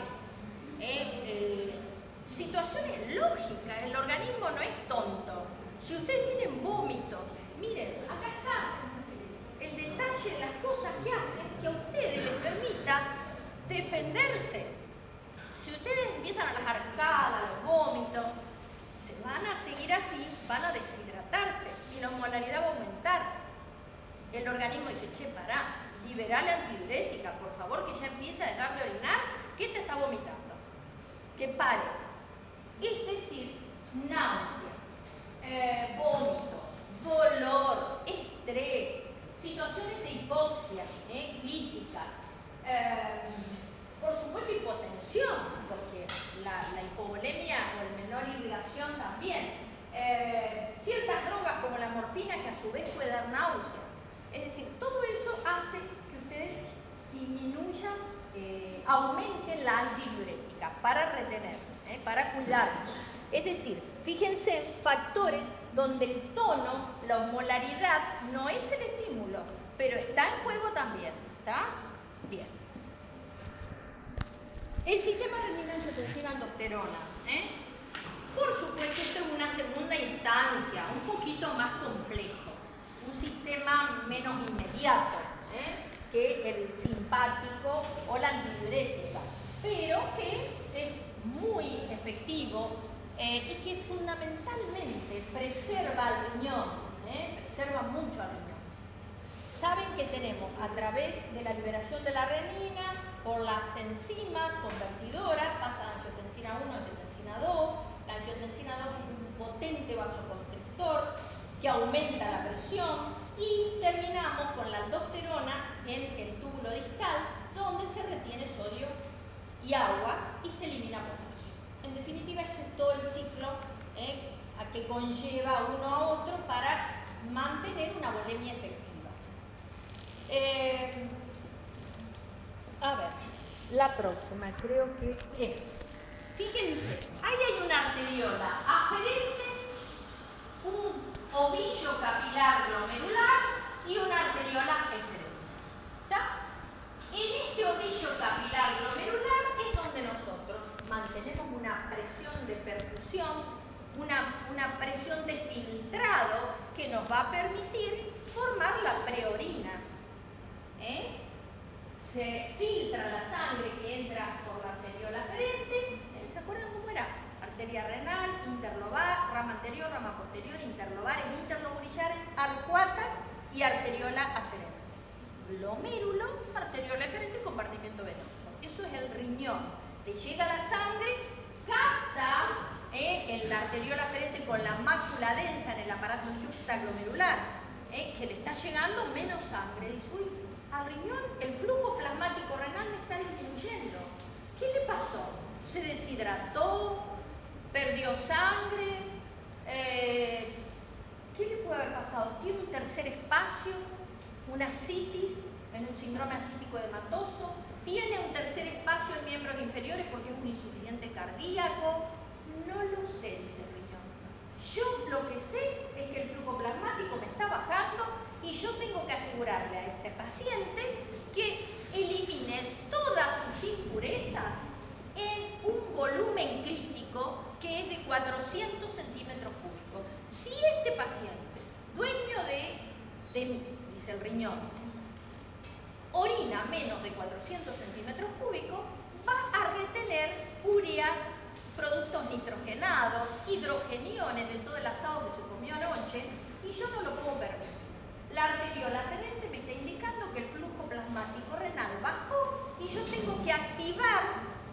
situaciones lógicas. El organismo no es tonto. Si ustedes tienen vómitos, miren, acá está el detalle de las cosas que hacen que a ustedes les permita defenderse. Si ustedes empiezan a las arcadas, los vómitos, se van a seguir así, van a deshidratarse y la osmolaridad va a aumentar. El organismo dice, che, pará, liberá la antidiurética, por favor, que ya empiece a dejar de orinar. ¿Qué te está vomitando? Que pare. Es decir, náusea, vómitos, dolor, estrés, situaciones de hipoxia, críticas, por supuesto hipotensión, porque la hipovolemia o el menor irrigación también, ciertas drogas como la morfina que a su vez puede dar náuseas. Es decir, todo eso hace que ustedes disminuyan, aumenten la antidiurética para retener, para cuidarse. Es decir, fíjense factores donde el tono, la osmolaridad no es el estímulo, pero está en juego también. ¿Está? Bien. El sistema renina-angiotensina-aldosterona. Por supuesto, esto es una segunda instancia, un poquito más complejo. Un sistema menos inmediato que el simpático o la antidiurética, pero que es muy efectivo y que fundamentalmente preserva al riñón, preserva mucho al riñón. Saben que tenemos a través de la liberación de la renina, por las enzimas convertidoras, pasa de angiotensina 1 a angiotensina 2. La angiotensina 2 es un potente vasoconstrictor que aumenta la presión y terminamos con la aldosterona en el túbulo distal, donde se retiene sodio y agua y se elimina potasio. En definitiva, ese es todo el ciclo a que conlleva uno a otro para mantener una volemia efectiva. A ver, la próxima creo que es. Fíjense, ahí hay una arteriola aferente, un ovillo capilar glomerular y una arteriola eferente. ¿Está? En este ovillo capilar glomerular es donde nosotros mantenemos una presión de perfusión, una presión de filtrado que nos va a permitir formar la preorina. Se filtra la sangre que entra por la arteriola aferente. ¿Se acuerdan cómo era? Arteria renal, interlobar, rama anterior, rama posterior, interlobares, interloburillares, arcuatas y arteriola aferente. Glomérulo, arteriola eferente, compartimiento venoso. Eso es el riñón. Le llega la sangre, capta en la arteriola aferente con la mácula densa en el aparato yuxtaglomerular, que le está llegando menos sangre. Dice, uy, al riñón el flujo plasmático renal me está disminuyendo. ¿Qué le pasó? ¿Se deshidrató? ¿Perdió sangre? ¿Qué le puede haber pasado? ¿Tiene un tercer espacio? ¿Una ascitis en un síndrome ascítico edematoso? ¿Tiene un tercer espacio en miembros inferiores porque es un insuficiente cardíaco? No lo sé, dice el riñón. Yo lo que sé es que el flujo plasmático me está bajando y yo tengo que asegurarle a este paciente que elimine todas sus impurezas en un volumen crítico que es de 400 centímetros cúbicos. Si este paciente, dueño dice el riñón, orina menos de 400 centímetros cúbicos, va a retener urea, productos nitrogenados, hidrogeniones de todo el asado que se comió anoche, y yo no lo puedo permitir. La arteriola aferente me está indicando que el flujo plasmático renal bajó y yo tengo que activar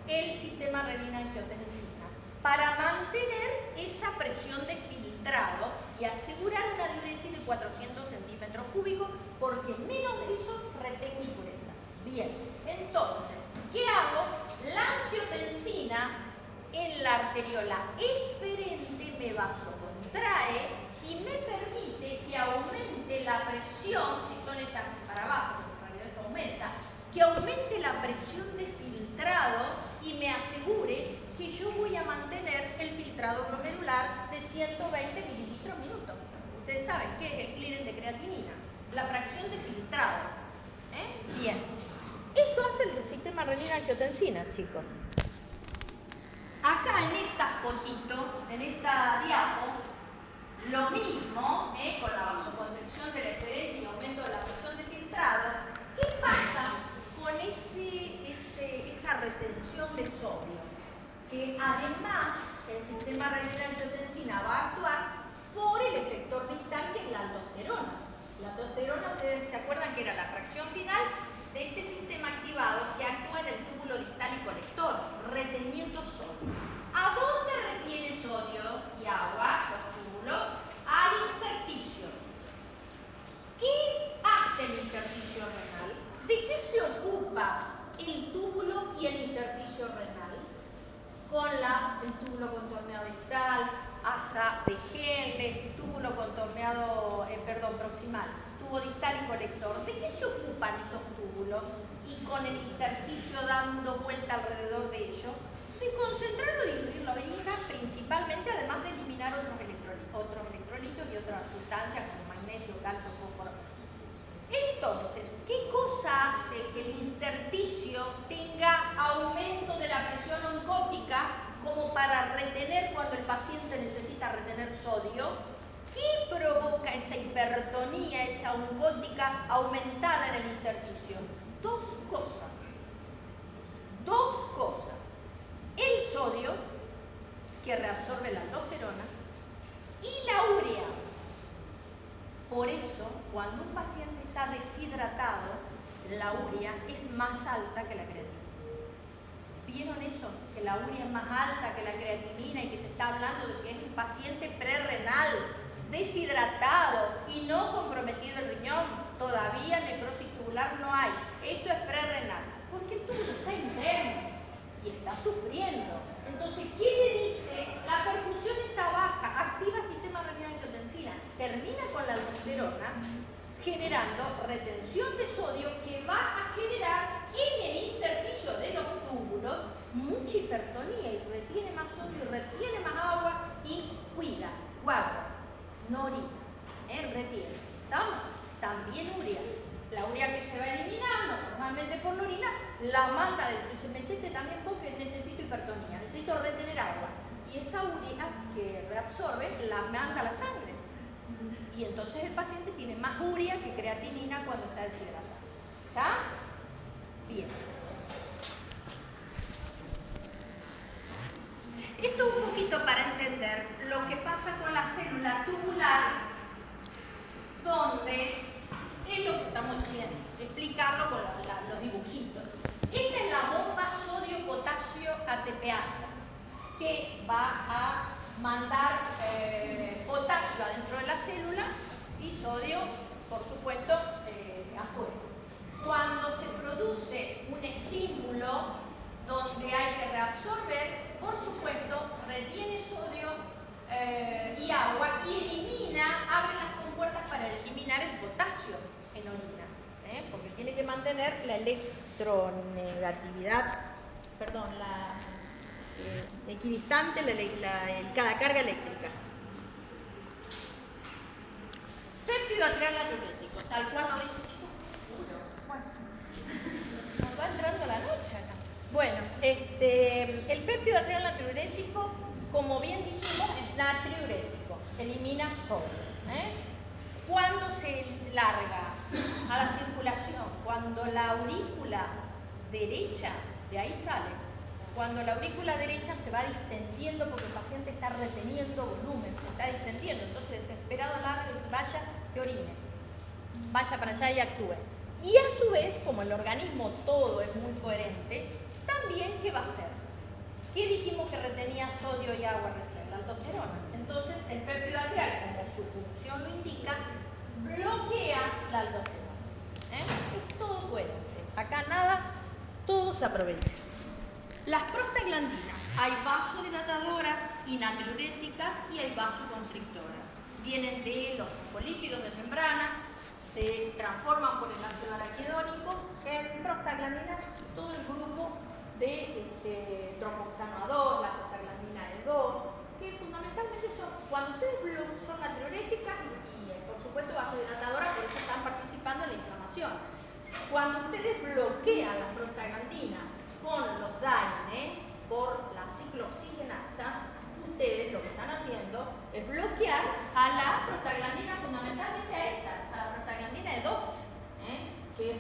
el sistema renina-angiotensina para mantener esa presión de filtrado y asegurar una diuresis de 400 centímetros cúbicos, porque menos de eso retengo impureza. Bien, entonces, ¿qué hago? La angiotensina en la arteriola eferente me vasocontrae y me permite que aumente la presión, que son estas para abajo, en realidad esto aumenta, que aumente la presión de filtrado y me asegure que yo voy a mantener el filtrado glomerular de 120 mililitros minuto. Ustedes saben qué es el clearance de creatinina, la fracción de filtrados. Bien. Eso hace el sistema renina-angiotensina, chicos. Acá en esta fotito, en esta diapo, lo mismo, con la vasoconstricción del eferente y aumento de la presión de filtrado. ¿Qué pasa con esa retención de sodio? Que además el sistema renina-angiotensina va a actuar por el efector distal, que es la aldosterona. La aldosterona, ustedes se acuerdan que era la fracción final de este sistema activado que actúa en el túbulo distal y colector, reteniendo sodio. ¿A dónde retiene sodio y agua los túbulos? Al intersticio. ¿Qué hace el intersticio renal? ¿De qué se ocupa el túbulo y el intersticio renal? Con el túbulo contorneado distal, asa de Henle, túbulo contorneado, proximal, tubo distal y colector. ¿De qué se ocupan esos túbulos? Y con el intersticio dando vuelta alrededor de ellos, de concentrar o diluir la orina principalmente, además de eliminar otros electrolitos y otras sustancias como magnesio, calcio, fósforo. Entonces, ¿qué cosa hace que el intersticio tenga aumento de la presión oncótica como para retener cuando el paciente necesita retener sodio? ¿Qué provoca esa hipertonía, esa oncótica aumentada en el intersticio? Dos cosas. Dos cosas. El sodio, que reabsorbe la aldosterona, y la urea. Por eso, cuando un paciente está deshidratado, la urea es más alta que la creatinina. ¿Vieron eso? Que la urea es más alta que la creatinina y que se está hablando de que es un paciente prerrenal, deshidratado y no comprometido el riñón. Todavía necrosis tubular no hay. Esto es prerrenal. Porque el túbulo está interno y está sufriendo. Entonces, ¿qué le dice? La perfusión está baja, activa sistema renina-angiotensina, termina con la aldosterona, generando retención de sodio que va a generar en el intersticio de los túbulos mucha hipertonía y retiene más sodio, retiene más agua y cuida, guarda, no orina, retiene. ¿Estamos? También urea. La urea que se va eliminando normalmente por la orina, la manda dentro y se metete también porque necesito hipertonía, necesito retener agua. Y esa urea que reabsorbe la manda a la sangre. Y entonces el paciente tiene más urea que creatinina cuando está deshidratado. ¿Está? Bien. Esto un poquito para entender lo que pasa con la célula tubular, donde es lo que estamos diciendo, explicarlo con los dibujitos. Esta es la bomba sodio-potasio ATPasa, que va a mandar potasio adentro de la célula y sodio, por supuesto, afuera. Cuando se produce un estímulo donde hay que reabsorber, por supuesto, retiene sodio y agua y elimina, abre las compuertas para eliminar el potasio en orina, porque tiene que mantener la electronegatividad, perdón, la equidistante, la carga eléctrica. Péptido atrial natriurético, tal cual lo dice. Bueno, nos va entrando la noche acá. Bueno, el péptido atrial natriurético, como bien dijimos, es natriurético, elimina sodio. Cuando se larga a la circulación, cuando la aurícula derecha, de ahí sale, cuando la aurícula derecha se va distendiendo porque el paciente está reteniendo volumen, se está distendiendo, entonces desesperado larga y vaya que orine, vaya para allá y actúe. Y a su vez, como el organismo todo es muy coherente, también, ¿qué va a hacer? ¿Qué dijimos que retenía sodio y agua recién? La aldosterona. Entonces, el péptido atrial, como su función lo indica, bloquea la aldosterona. Es todo coherente. Acá nada, todo se aprovecha. Las prostaglandinas, hay vasodilatadoras y natriuréticas y hay vasoconstrictoras. Vienen de los fosfolípidos de membrana, se transforman por el ácido araquidónico en prostaglandinas, todo el grupo de tromboxano A2, la prostaglandina E2, que fundamentalmente son, cuando ustedes son natriuréticas y por supuesto vasodilatadoras, por eso están participando en la inflamación. Cuando ustedes bloquean las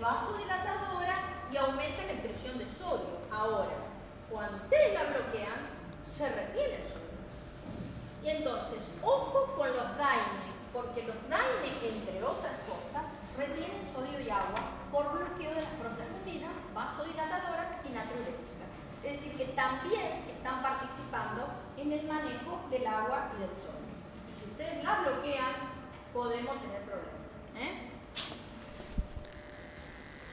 vasodilatadora y aumenta la expresión de sodio. Ahora, cuando ustedes la bloquean, se retiene el sodio. Y entonces, ojo con los DAINE, porque los DAINE, entre otras cosas, retienen sodio y agua por bloqueo de las prostaglandinas, vasodilatadoras y natriuréticas. Es decir, que también están participando en el manejo del agua y del sodio. Y si ustedes la bloquean, podemos tener problemas.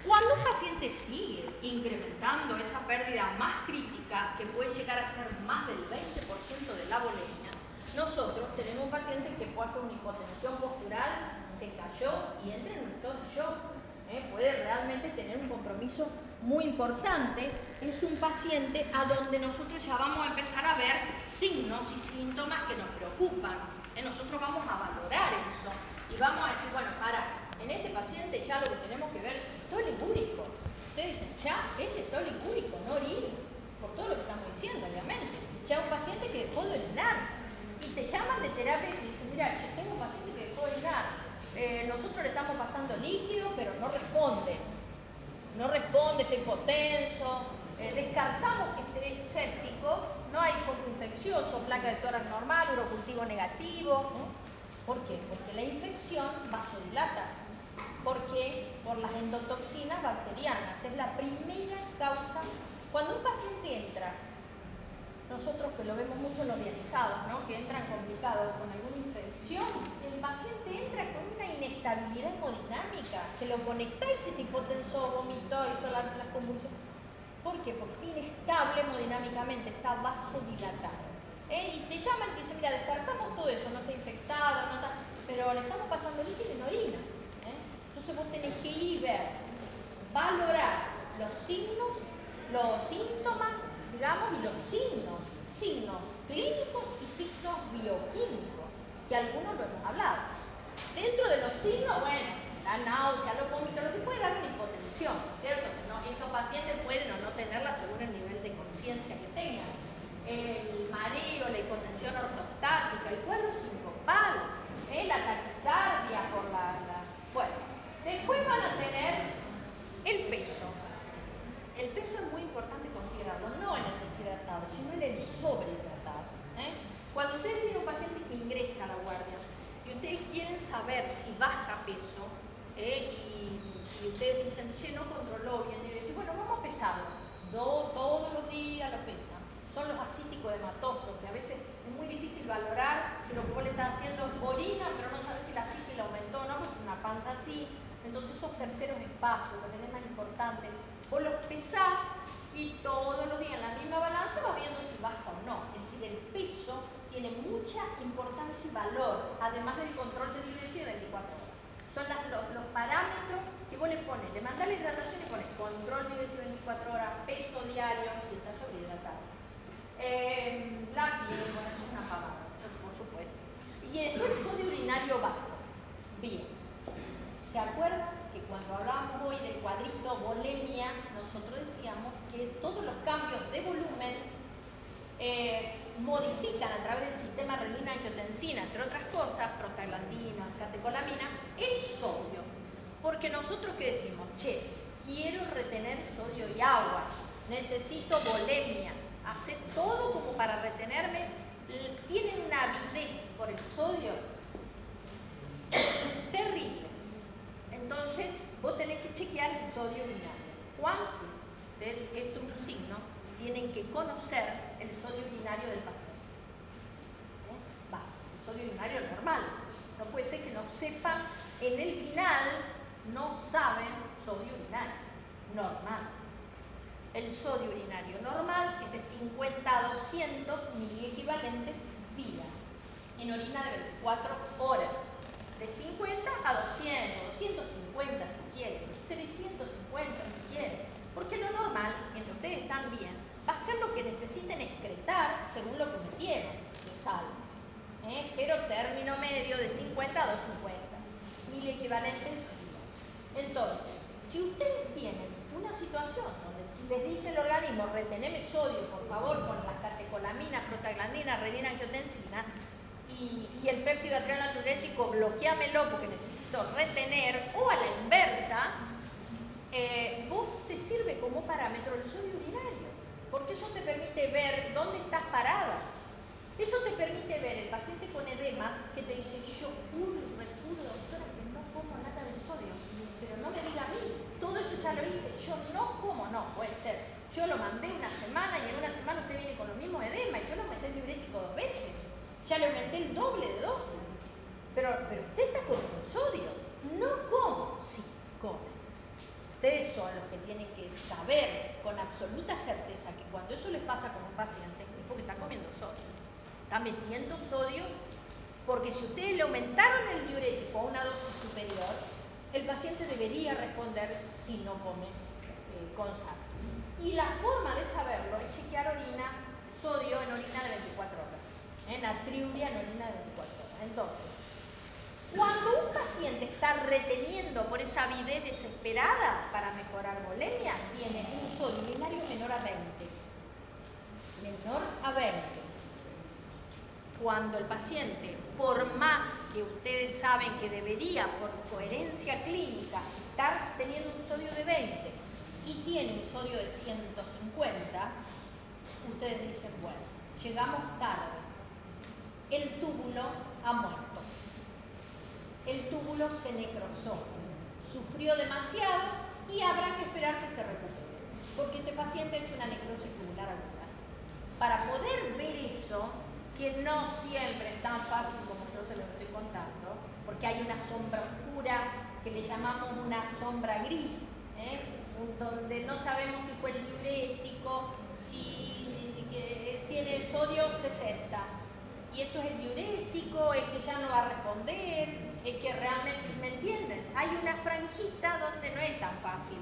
Cuando un paciente sigue incrementando esa pérdida más crítica, que puede llegar a ser más del 20% de la volemia, nosotros tenemos un paciente que puede hacer una hipotensión postural, se cayó y entra en un estado de shock. Puede realmente tener un compromiso muy importante. Es un paciente a donde nosotros ya vamos a empezar a ver signos y síntomas que nos preocupan. Nosotros vamos a valorar eso y vamos a decir, bueno, en este paciente ya lo que tenemos que ver es estol ligúrico. Ustedes dicen, ya, este estol ligúrico, no orina, por todo lo que estamos diciendo, obviamente. Ya un paciente que dejó de orinar. Y te llaman de terapia y te dicen, mira, tengo un paciente que dejó de orinar. Nosotros le estamos pasando líquido, pero no responde. No responde, está hipotenso. Descartamos que esté séptico. No hay foco infeccioso, placa de tórax normal, urocultivo negativo. ¿Por qué? Porque la infección vasodilata. ¿Por qué? Por las endotoxinas bacterianas. Es la primera causa. Cuando un paciente entra, nosotros que lo vemos mucho en los dializados, ¿no? Que entran complicados con alguna infección, el paciente entra con una inestabilidad hemodinámica, que lo conectáis y se hipotensó, vomitó, hizo las convulsiones. ¿Por qué? Porque está inestable hemodinámicamente, está vasodilatado. Y te llaman y te dicen, mira, descartamos todo eso, no está infectado, no está, pero le estamos pasando líquido y no orina. Entonces vos tenés que ir y ver, valorar los signos, los síntomas, digamos, y los signos clínicos y signos bioquímicos, que algunos lo hemos hablado. Dentro de los signos, bueno, la náusea, los vómitos, lo que puede dar una hipotensión, ¿cierto? ¿No? Estos pacientes pueden o no tenerla según el nivel de conciencia que tengan. El mareo, la hipotensión ortostática, el cuadro sincopal, la taquicardia por Bueno, después van a tener el peso. El peso es muy importante considerarlo, no en el deshidratado, sino en el sobrehidratado. Cuando ustedes tienen un paciente que ingresa a la guardia y ustedes quieren saber si baja peso, y ustedes dicen, che, no controló bien, y dicen, bueno, vamos a pesarlo. Todos los días lo pesan. Son los ascíticos hematosos, que a veces es muy difícil valorar si lo que vos le estás haciendo es orina, pero no sabes si la cítila aumentó o no, porque una panza así. Entonces esos terceros espacios, lo que es más importante, vos los pesás y todos los días en la misma balanza vas viendo si baja o no. Es decir, el peso tiene mucha importancia y valor, además del control de diuresia de 24 horas. Son los parámetros que vos le pones, le mandás la hidratación y pones control de diuresia 24 horas, peso diario, si está sobrehidratado. La piel, bueno, eso es una pavada, por supuesto. Y después el sodio urinario bajo. Bien. ¿Se acuerdan que cuando hablábamos hoy del cuadrito volemia, nosotros decíamos que todos los cambios de volumen modifican a través del sistema renina-angiotensina, entre otras cosas, prostaglandinas, catecolaminas, el sodio? Porque nosotros ¿qué decimos? Che, quiero retener sodio y agua, necesito volemia, hacer todo como para retenerme. Tienen una avidez por el sodio terrible. Entonces, vos tenés que chequear el sodio urinario. ¿Cuánto? Esto es un signo. Tienen que conocer el sodio urinario del paciente. El sodio urinario es normal. No puede ser que no sepan, en el final, no saben sodio urinario. Normal. El sodio urinario normal es de 50 a 200 miliequivalentes día. En orina de 24 horas. De 50 a 200, 250 si quieren, 350 si quieren. Porque lo normal, mientras ustedes están bien, va a ser lo que necesiten excretar según lo que metieron de sal. Pero término medio de 50 a 250 miliequivalentes día. Entonces, si ustedes tienen una situación donde les dice el organismo, reteneme sodio, por favor, con las catecolaminas, prostaglandinas, renina-angiotensina, y el péptido adrenal-natriurético, bloqueámelo porque necesito retener, o a la inversa, vos te sirve como parámetro el sodio urinario, porque eso te permite ver dónde estás parada. Eso te permite ver el paciente con edemas que te dice, yo recuerdo, doctora, que no como nada de sodio, pero no me diga a mí, todo eso ya lo hice, yo no como, no, puede ser. Yo lo mandé una semana y en una semana usted viene con los mismos edemas y yo lo aumenté el diurético 2 veces. Ya le aumenté el doble de dosis. Pero usted está comiendo sodio. No como, sí, come. Ustedes son los que tienen que saber con absoluta certeza que cuando eso les pasa con un paciente es porque está comiendo sodio. Está metiendo sodio porque si ustedes le aumentaron el diurético a una dosis superior, el paciente debería responder si no come con sal. Y la forma de saberlo es chequear sodio en orina de 24 horas, natriuria en orina de 24 horas. Entonces, cuando un paciente está reteniendo por esa avidez desesperada para mejorar bulimia, tiene un sodio urinario menor a 20. Menor a 20. Cuando el paciente, por más que ustedes saben que debería, por coherencia clínica, estar teniendo un sodio de 20 y tiene un sodio de 150, ustedes dicen, bueno, llegamos tarde. El túbulo ha muerto. El túbulo se necrosó. Sufrió demasiado y habrá que esperar que se recupere. Porque este paciente ha hecho una necrosis tubular aguda. Para poder ver eso, que no siempre es tan fácil como yo se lo estoy contando, porque hay una sombra oscura que le llamamos una sombra gris, donde no sabemos si fue el diurético, si tiene sodio 60, y esto es el diurético, es que ya no va a responder, es que realmente, ¿me entienden? Hay una franjita donde no es tan fácil,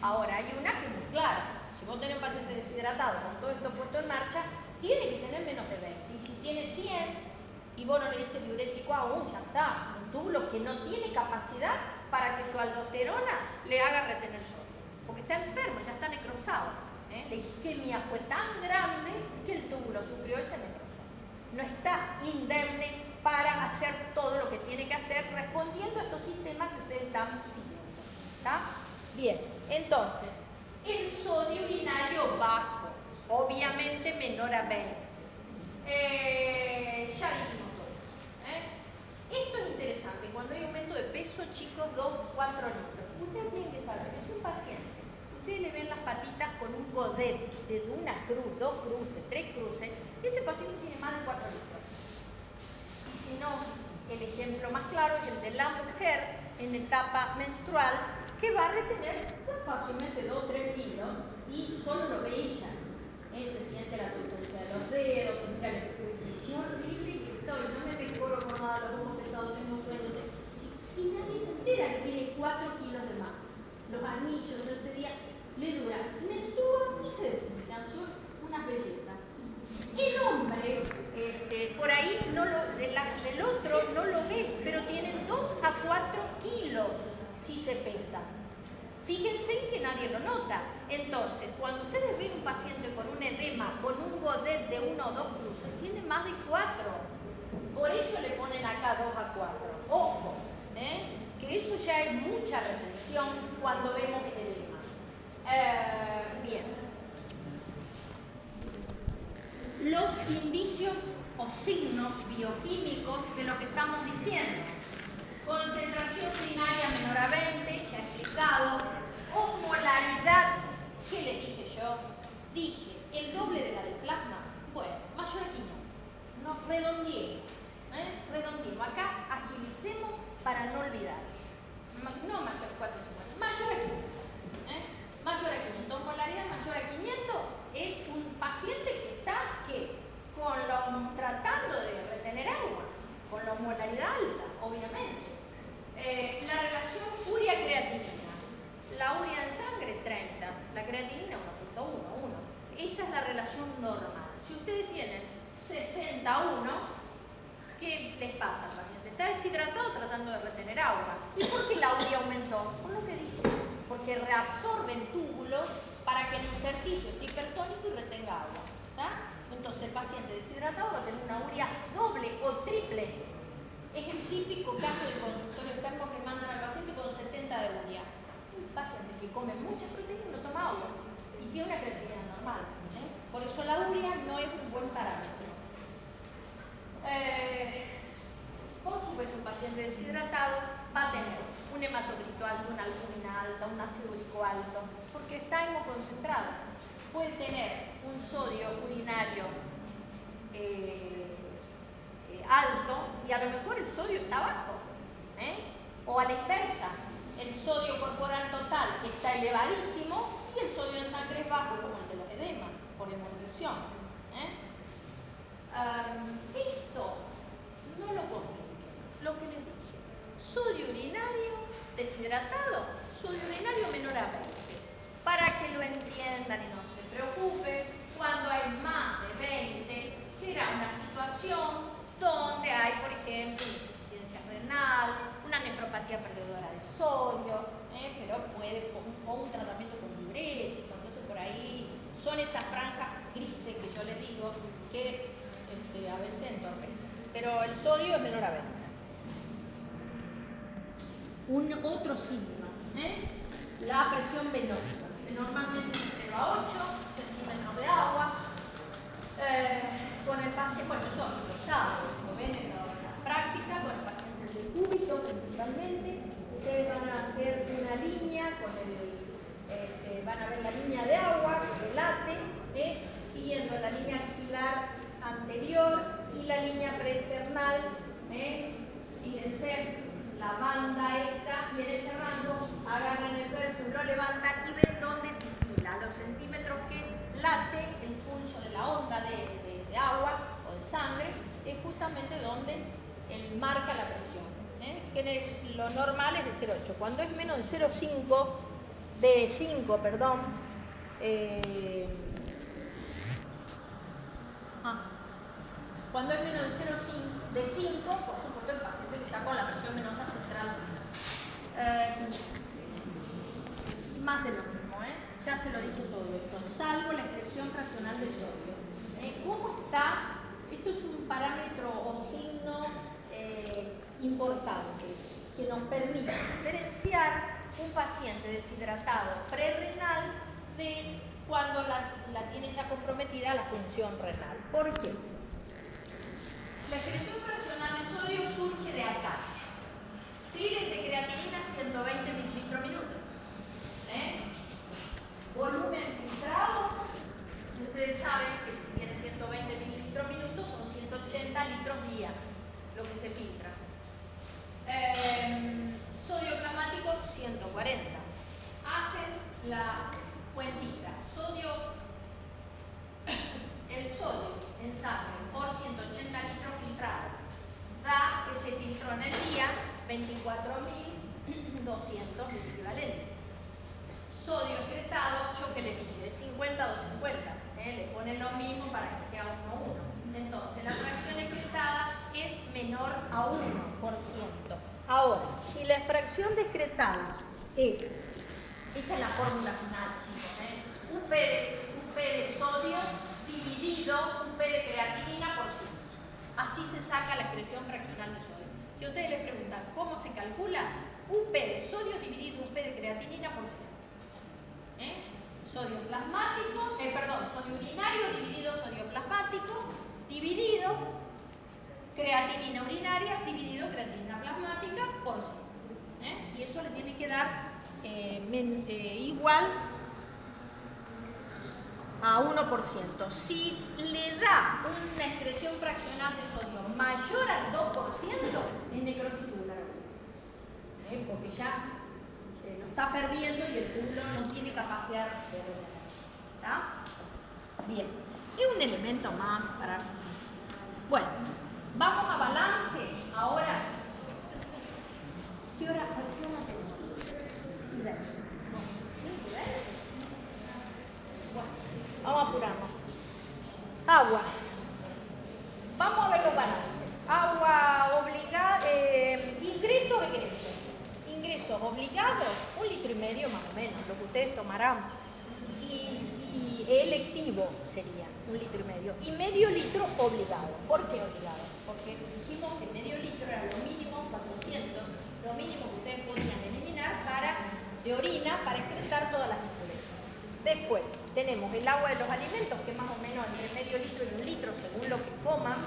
Ahora, hay una que es muy clara. Si vos tenés un paciente deshidratado con todo esto puesto en marcha, tiene que tener menos de 20. Y si tiene 100 y vos no le diste diurético aún, ya está. Un túbulo que no tiene capacidad para que su aldosterona le haga retener sodio. Porque está enfermo, ya está necrosado. La isquemia fue tan grande que el túbulo sufrió ese necrosado. No está indemne para hacer todo lo que tiene que hacer respondiendo a estos sistemas que ustedes están siguiendo. ¿Está? Bien, entonces, el sodio urinario bajo, obviamente menor a 20. Ya dijimos todo. Esto es interesante. Cuando hay aumento de peso, chicos, 2, 4 litros. Ustedes tienen que saber que es un paciente. Ustedes le ven las patitas con un godet de una cruz, 2 cruces, 3 cruces. Ese paciente tiene más de 4 litros. Y si no, el ejemplo más claro es el de la mujer en etapa menstrual que va a retener fácilmente 2 o 3 kilos y solo lo ve ella. Se siente la turgencia de los dedos, se mira el espejo y dice, qué horrible que estoy, no me mejoro con nada, los ojos pesados, tengo sueños. Y nadie se entera que tiene 4 kilos de más. Los anillos ese día le duran, menstrua y se desinflan, son una belleza. El hombre, por ahí, el otro no lo ve, pero tienen 2 a 4 kilos si se pesa. Fíjense que nadie lo nota. Entonces, cuando ustedes ven un paciente con un edema, con un godet de 1 o 2 cruces, tiene más de 4. Por eso le ponen acá 2 a 4. Ojo, que eso ya es mucha retención cuando vemos edema. Bien. Los indicios o signos bioquímicos de lo que estamos diciendo. Concentración urinaria menor a 20, ya he explicado. Osmolaridad, ¿qué les dije yo? Dije, el doble de la del plasma, bueno, mayor a 500. No, redondeemos, redondeemos. Acá agilicemos para no olvidar. No mayor a 450, mayor a 500. Mayor a 500. Osmolaridad mayor a 500 es un paciente que está, tratando de retener agua, con la osmolaridad alta, obviamente. La relación urea-creatinina. La urea en sangre, 30. La creatinina, 1.1. Esa es la relación normal. Si ustedes tienen 61, ¿qué les pasa al paciente? Está deshidratado tratando de retener agua. ¿Y por qué la urea aumentó? Por lo que dije. Porque reabsorbe el túbulo para que el intersticio esté hipertónico y retenga agua. ¿Está? Entonces el paciente deshidratado va a tener una urea doble o triple. Es el típico caso de consultorio externo que mandan al paciente con 70 de urea. Un paciente que come y tiene una creatinina normal. Por eso la urea no es un buen parámetro. Por supuesto, un paciente deshidratado va a tener un hematocrito alto, una albúmina alta, un ácido úrico alto, porque está hemoconcentrado. Puede tener un sodio urinario alto y a lo mejor el sodio está bajo. O a la inversa, el sodio corporal total está elevadísimo y el sodio en sangre es bajo, como el de los edemas, por hemodilución. Esto no lo compliquen. Lo que les dije, sodio urinario deshidratado, sodio urinario menor a 20. Para que lo entiendan y no se preocupen, cuando hay más de 20, será una situación donde hay, por ejemplo, insuficiencia renal, una nefropatía perdedora de sodio, pero puede, o un tratamiento con diurético. Entonces por ahí son esas franjas grises que yo les digo que a veces entorpecen. Pero el sodio es menor a 20. Otro signo, la presión venosa, que normalmente es de 0 a 8 centímetros de agua. Con el paciente, bueno, eso lo saben, lo ven en la práctica, con el paciente de cúbito principalmente. Ustedes van a hacer una línea con van a ver la línea de agua que relate, siguiendo la línea axilar anterior y la línea preesternal. Fíjense, la banda esta, y en ese rango agarran el perfil, lo levantan y ven dónde titila, los centímetros que late el pulso de la onda de agua o de sangre, es justamente donde él marca la presión. Que lo normal es de 0,8. Cuando es menos de 0,5, de 5, perdón, cuando es menos de 5, por supuesto el paciente que está con la presión venosa central. Más de lo mismo, ya se lo dije todo esto, salvo la excreción fraccional de sodio. ¿Cómo está? Esto es un parámetro o signo importante que nos permite diferenciar un paciente deshidratado prerrenal de cuando la tiene ya comprometida la función renal. ¿Por qué? La excreción fraccional de sodio surge de acá. Clires de creatinina 120 mililitros minuto. Volumen filtrado, ustedes saben que si tiene 120 mililitros minuto son 180 litros día lo que se filtra. Sodio plasmático 140. Hacen la cuentita. El sodio en sangre por 180 litros filtrado da que se filtró en el día 24.200 equivalentes. Sodio excretado, choque le pide 50 o 250. Le ponen lo mismo para que sea 1:1. Entonces la fracción excretada es menor a 1%. Ahora, si la fracción excretada es, esta es la fórmula final, chicos, UP de sodio dividido UP de creatinina por 100. Así se saca la excreción fraccional de sodio. Si ustedes les preguntan cómo se calcula, UP de sodio dividido UP de creatinina por 100. Sodio plasmático, sodio urinario dividido sodio plasmático, dividido creatinina urinaria dividido creatinina plasmática por 100. Y eso le tiene que dar igual a 1%. Si le da una excreción fraccional de sodio mayor al 2%, es necrosis tubular. Porque ya lo está perdiendo y el túbulo no tiene capacidad de regenerar. ¿Está? Bien. Y un elemento más para... Bueno, vamos a balance. Ahora, ¿qué hora tenemos? ¿Sí? Bueno, vamos a apurarnos. Agua. Vamos a ver los balances. Agua obligada, ingresos o egresos. Ingresos obligados, 1,5 litros más o menos, lo que ustedes tomarán. Y electivo sería 1,5 litros. Y medio litro obligado. ¿Por qué obligado? Porque dijimos que medio litro era lo mínimo, 400, lo mínimo que ustedes podían eliminar de orina para excretar todas las impurezas. Después, tenemos el agua de los alimentos, que es más o menos entre medio litro y 1 litro, según lo que coman.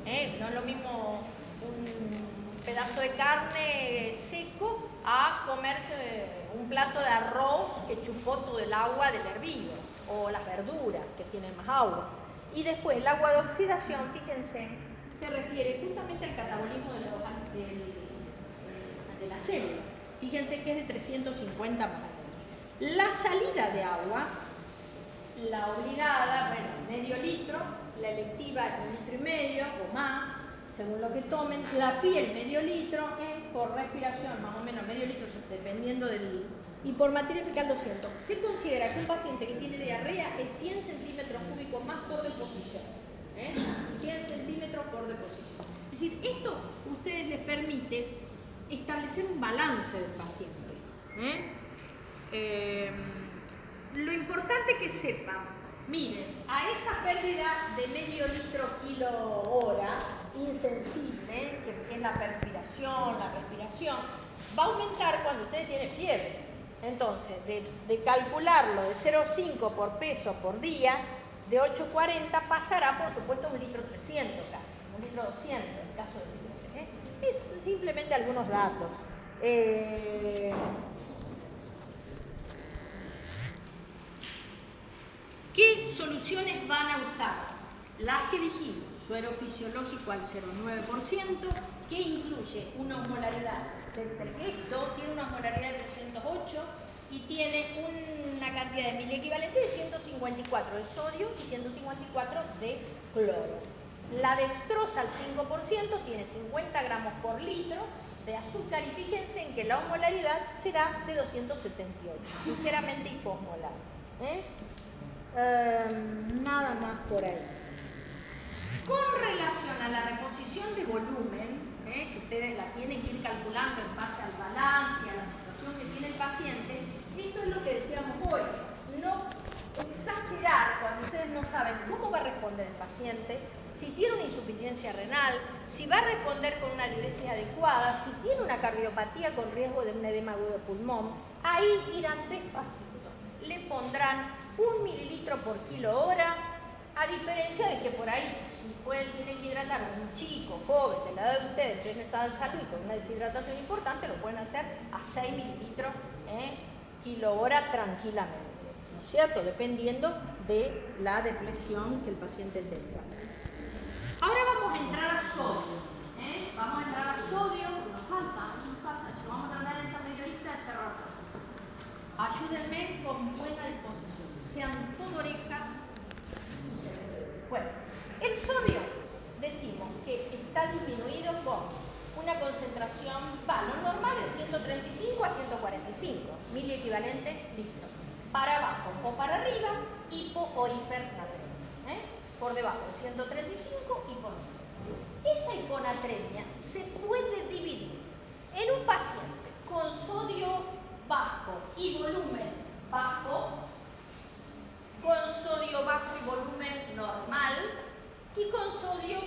No es lo mismo un pedazo de carne seco a comerse un plato de arroz que chupó todo el agua del hervido, o las verduras que tienen más agua. Y después el agua de oxidación, fíjense, se refiere justamente al catabolismo de las células. Fíjense que es de 350 más o menos. La salida de agua, la obligada, bueno, medio litro, la electiva 1,5 litros o más, según lo que tomen. La piel medio litro, por respiración más o menos medio litro, dependiendo del... Y por materia fecal 200. Se considera que un paciente que tiene diarrea es 100 centímetros cúbicos más por deposición. 100 centímetros por deposición. Es decir, esto a ustedes les permite establecer un balance del paciente. Lo importante que sepan, miren, a esa pérdida de medio litro kilo hora insensible, que es la perspiración, la respiración, va a aumentar cuando usted tiene fiebre. Entonces, de calcularlo de 0,5 por peso por día, de 8,40 pasará, por supuesto, a 1,300 litro casi, 1,200 litro en el caso de fiebre. Es simplemente algunos datos. ¿Qué soluciones van a usar? Las que dijimos, suero fisiológico al 0,9%, que incluye una osmolaridad. Esto tiene una osmolaridad de 308 y tiene una cantidad de miliequivalente de 154 de sodio y 154 de cloro. La dextrosa al 5% tiene 50 gramos por litro de azúcar y fíjense en que la osmolaridad será de 278, ligeramente hiposmolar. Nada más por ahí. Con relación a la reposición de volumen, que ustedes la tienen que ir calculando en base al balance y a la situación que tiene el paciente, esto es lo que decíamos hoy. No exagerar cuando ustedes no saben cómo va a responder el paciente, si tiene una insuficiencia renal, si va a responder con una diuresis adecuada, si tiene una cardiopatía con riesgo de un edema agudo de pulmón. Ahí irán despacito. Le pondrán 1 mililitro por kilo hora, a diferencia de que por ahí, si tienen que hidratar a un chico joven de la edad de ustedes, en pleno estado de salud y con una deshidratación importante, lo pueden hacer a 6 mililitros kilo hora tranquilamente, ¿no es cierto? Dependiendo de la depresión que el paciente tenga. Ahora vamos a entrar a sodio. Vamos a entrar a sodio, nos falta. Vamos a tratar esta media horita de cerrar. Ayúdenme con buena disposición, sean todo oreja y cerebro. Bueno, el sodio, decimos que está disminuido con una concentración, lo normal es de 135 a 145 miliequivalentes litros. Para abajo o para arriba, hipo o hipernatremia. Por debajo de 135 y por arriba. Esa hiponatremia se puede dividir en un paciente con sodio bajo y volumen bajo, con sodio bajo y volumen normal y con sodio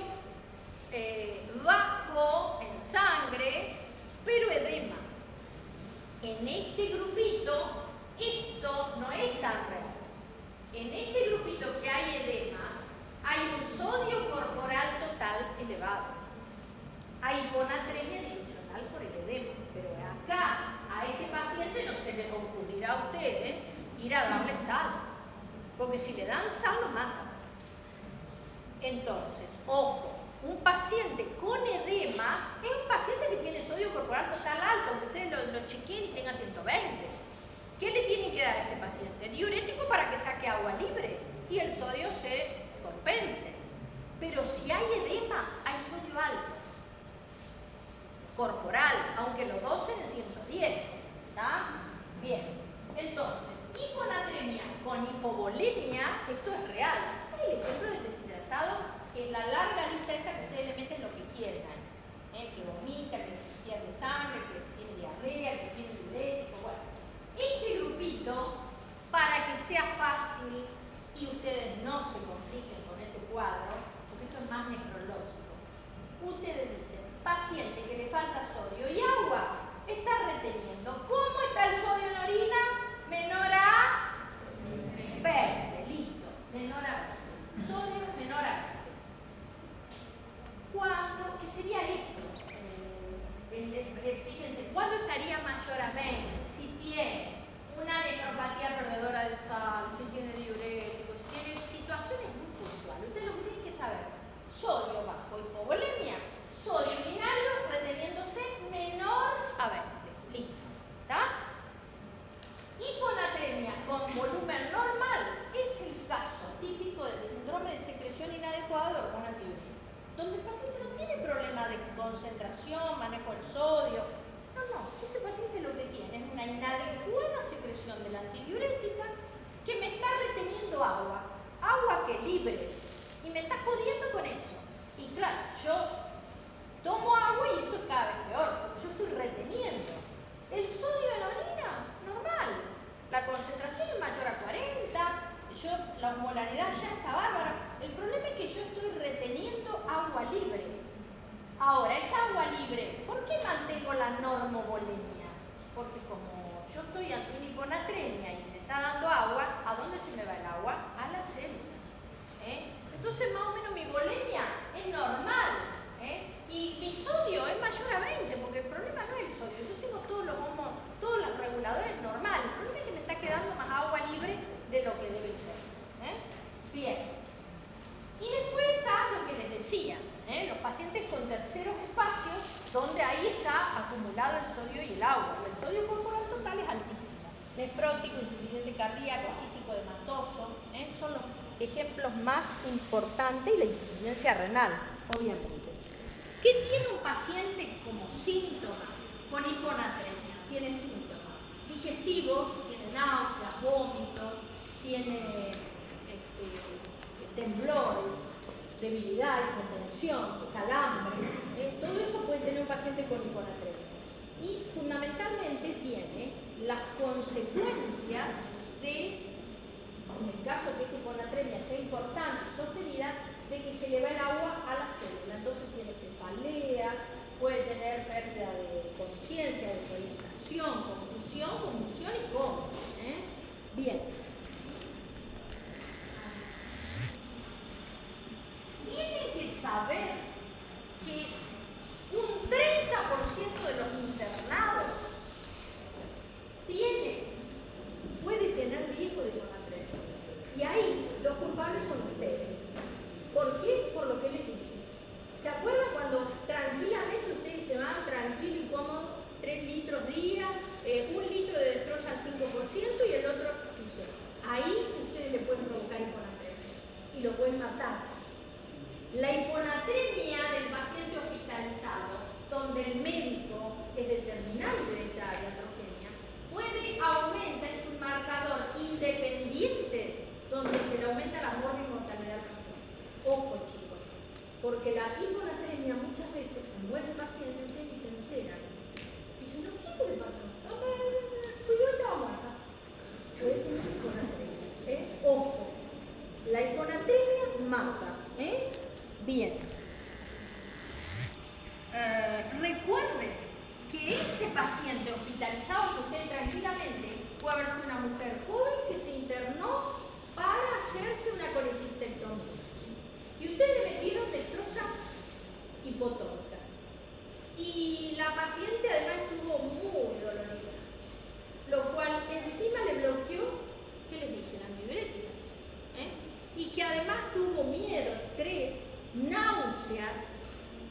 bajo en sangre, pero edemas. En este grupito esto no es tan real. En este grupito que hay edemas, hay un sodio corporal total elevado. Hay hiponatremia dilucional por el edema, pero acá a este paciente no se le ocurrirá a ustedes ir a darle sal, porque si le dan sal lo matan. Entonces, ojo, un paciente con edemas es un paciente que tiene sodio corporal total alto, que ustedes lo chequeen y tenga 120. ¿Qué le tienen que dar a ese paciente? Diurético para que saque agua libre y el sodio se compense. Pero si hay edemas, hay sodio alto corporal, aunque lo docen en 110. ¿Está? Bien. Entonces, hiponatremia con hipovolemia, esto es real. Hay el ejemplo del deshidratado, que es la larga lista esa que ustedes le meten lo que quieran. Que vomita, que pierde sangre, que tiene diarrea, que tiene diurético, bueno. Este grupito, para que sea fácil y ustedes no se compliquen con este cuadro, porque esto es más nefrológico, ustedes dicen, paciente que le falta sodio y agua, está reteniendo. ¿Cómo está el sodio en orina? Menor a 20. concentración, manejo el sodio. No, no, ese paciente lo que tiene es una inadecuada secreción de la antidiurética que me está reteniendo agua, agua que libre, y me está jodiendo con eso. Y claro, yo tomo agua y esto es cada vez peor, porque yo estoy reteniendo. El sodio en la orina, normal. La concentración es mayor a 40, la osmolaridad ya está bárbara. El problema es que yo estoy reteniendo agua libre. Ahora, esa agua libre, ¿por qué mantengo la normovolemia? Porque como yo estoy ante una hiponatremia y me está dando agua, ¿a dónde se me va el agua? A la célula. Entonces, más o menos mi volemia es normal. Y mi sodio es mayor a 20, porque el problema no es el sodio. Yo tengo todos los reguladores normales. El problema es que me está quedando más agua libre de lo que debe ser. Bien. Y después está lo que les decía, los pacientes con terceros espacios, donde ahí está acumulado el sodio y el agua. Y el sodio corporal total es altísimo. Nefrótico, insuficiente cardíaco, cístico hematoso, son los ejemplos más importantes, y la insuficiencia renal, obviamente. ¿Qué tiene un paciente como síntoma con hiponatremia? Tiene síntomas digestivos, tiene náuseas, vómitos, tiene temblores, debilidad, hipotensión, calambres, todo eso puede tener un paciente con hiponatremia. Y fundamentalmente tiene las consecuencias de, en el caso que esta hiponatremia sea importante y sostenida, de que se le va el agua a la célula. Entonces tiene cefalea, puede tener pérdida de conciencia, desorientación, confusión y coma. Bien. Tienen que saber que un 30% de los internados puede tener riesgo de hiponatremia. Y ahí los culpables son ustedes. ¿Por qué? Por lo que les dije. ¿Se acuerdan cuando tranquilamente ustedes se van tranquilo y cómodo? 3 litros día, 1 litro de destroza al 5% y el otro piso. Ahí ustedes le pueden provocar hiponatremia y lo pueden matar. La hiponatremia del paciente hospitalizado, donde el médico es determinante de esta iatrogenia, puede aumentar, es un marcador independiente donde se le aumenta la morbi-mortalidad al paciente. Ojo, chicos, porque la hiponatremia muchas veces se muere el paciente y ustedes ni se enteran. Dicen, no sé qué le pasó. Pues yo estaba muerta. Puede tener hiponatremia. Ojo, la hiponatremia mata. Bien. Recuerden que ese paciente hospitalizado que usted tranquilamente puede haber sido una mujer joven que se internó para hacerse una colecistectomía. Y ustedes le metieron destroza hipotónica. Y la paciente además estuvo muy dolorida, lo cual encima le bloqueó, ¿qué les dije? La antidiurética. Y que además tuvo miedo, estrés, náuseas,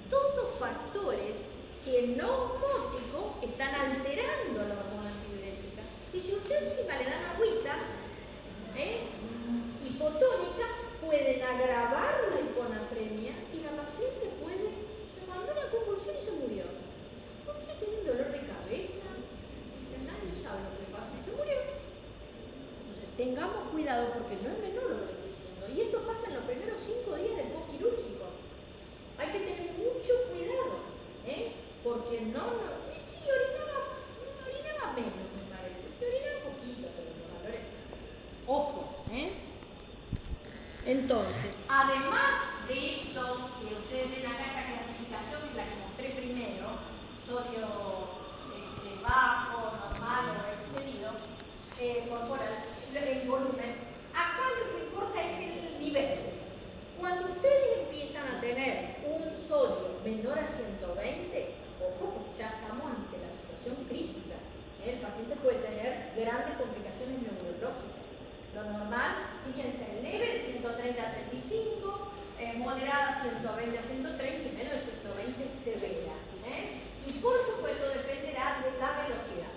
todos factores que en osmótico están alterando la hormona antidiurética. Y si usted encima le dan agüita hipotónica, pueden agravar la hiponatremia y la paciente se mandó una convulsión y se murió. No sé, tenía un dolor de cabeza, dice, nadie sabe lo que pasó y se murió. Entonces tengamos cuidado porque no es menor lo que le estoy diciendo. Y esto pasa en los primeros 5 días del postquirúrgico. Hay que tener mucho cuidado, porque sí, orinaba menos, me parece. Sí, orinaba poquito, pero los valores. Ojo, Entonces, además de esto que ustedes ven acá, esta clasificación, que es la que mostré primero, sodio bajo, normal o excedido, corporal, el volumen, acá lo que importa es el nivel. Cuando ustedes empiezan a tener un sodio menor a 120, ojo, porque ya estamos ante la situación crítica. El paciente puede tener grandes complicaciones neurológicas. Lo normal, fíjense, leve de 130 a 35, moderada 120 a 130 y menos de 120 severa. Y por supuesto dependerá de la velocidad,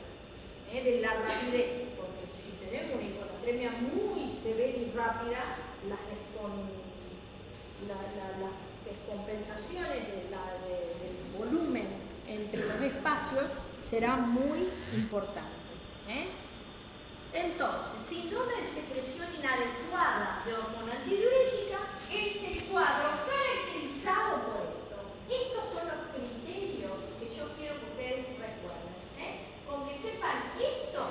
de la rapidez, porque si tenemos una hiponatremia muy severa y rápida, las descompensaciones del volumen será muy importante. Entonces, síndrome de secreción inadecuada de hormona antidiurética es el cuadro caracterizado por esto. Estos son los criterios que yo quiero que ustedes recuerden. Con que sepan esto,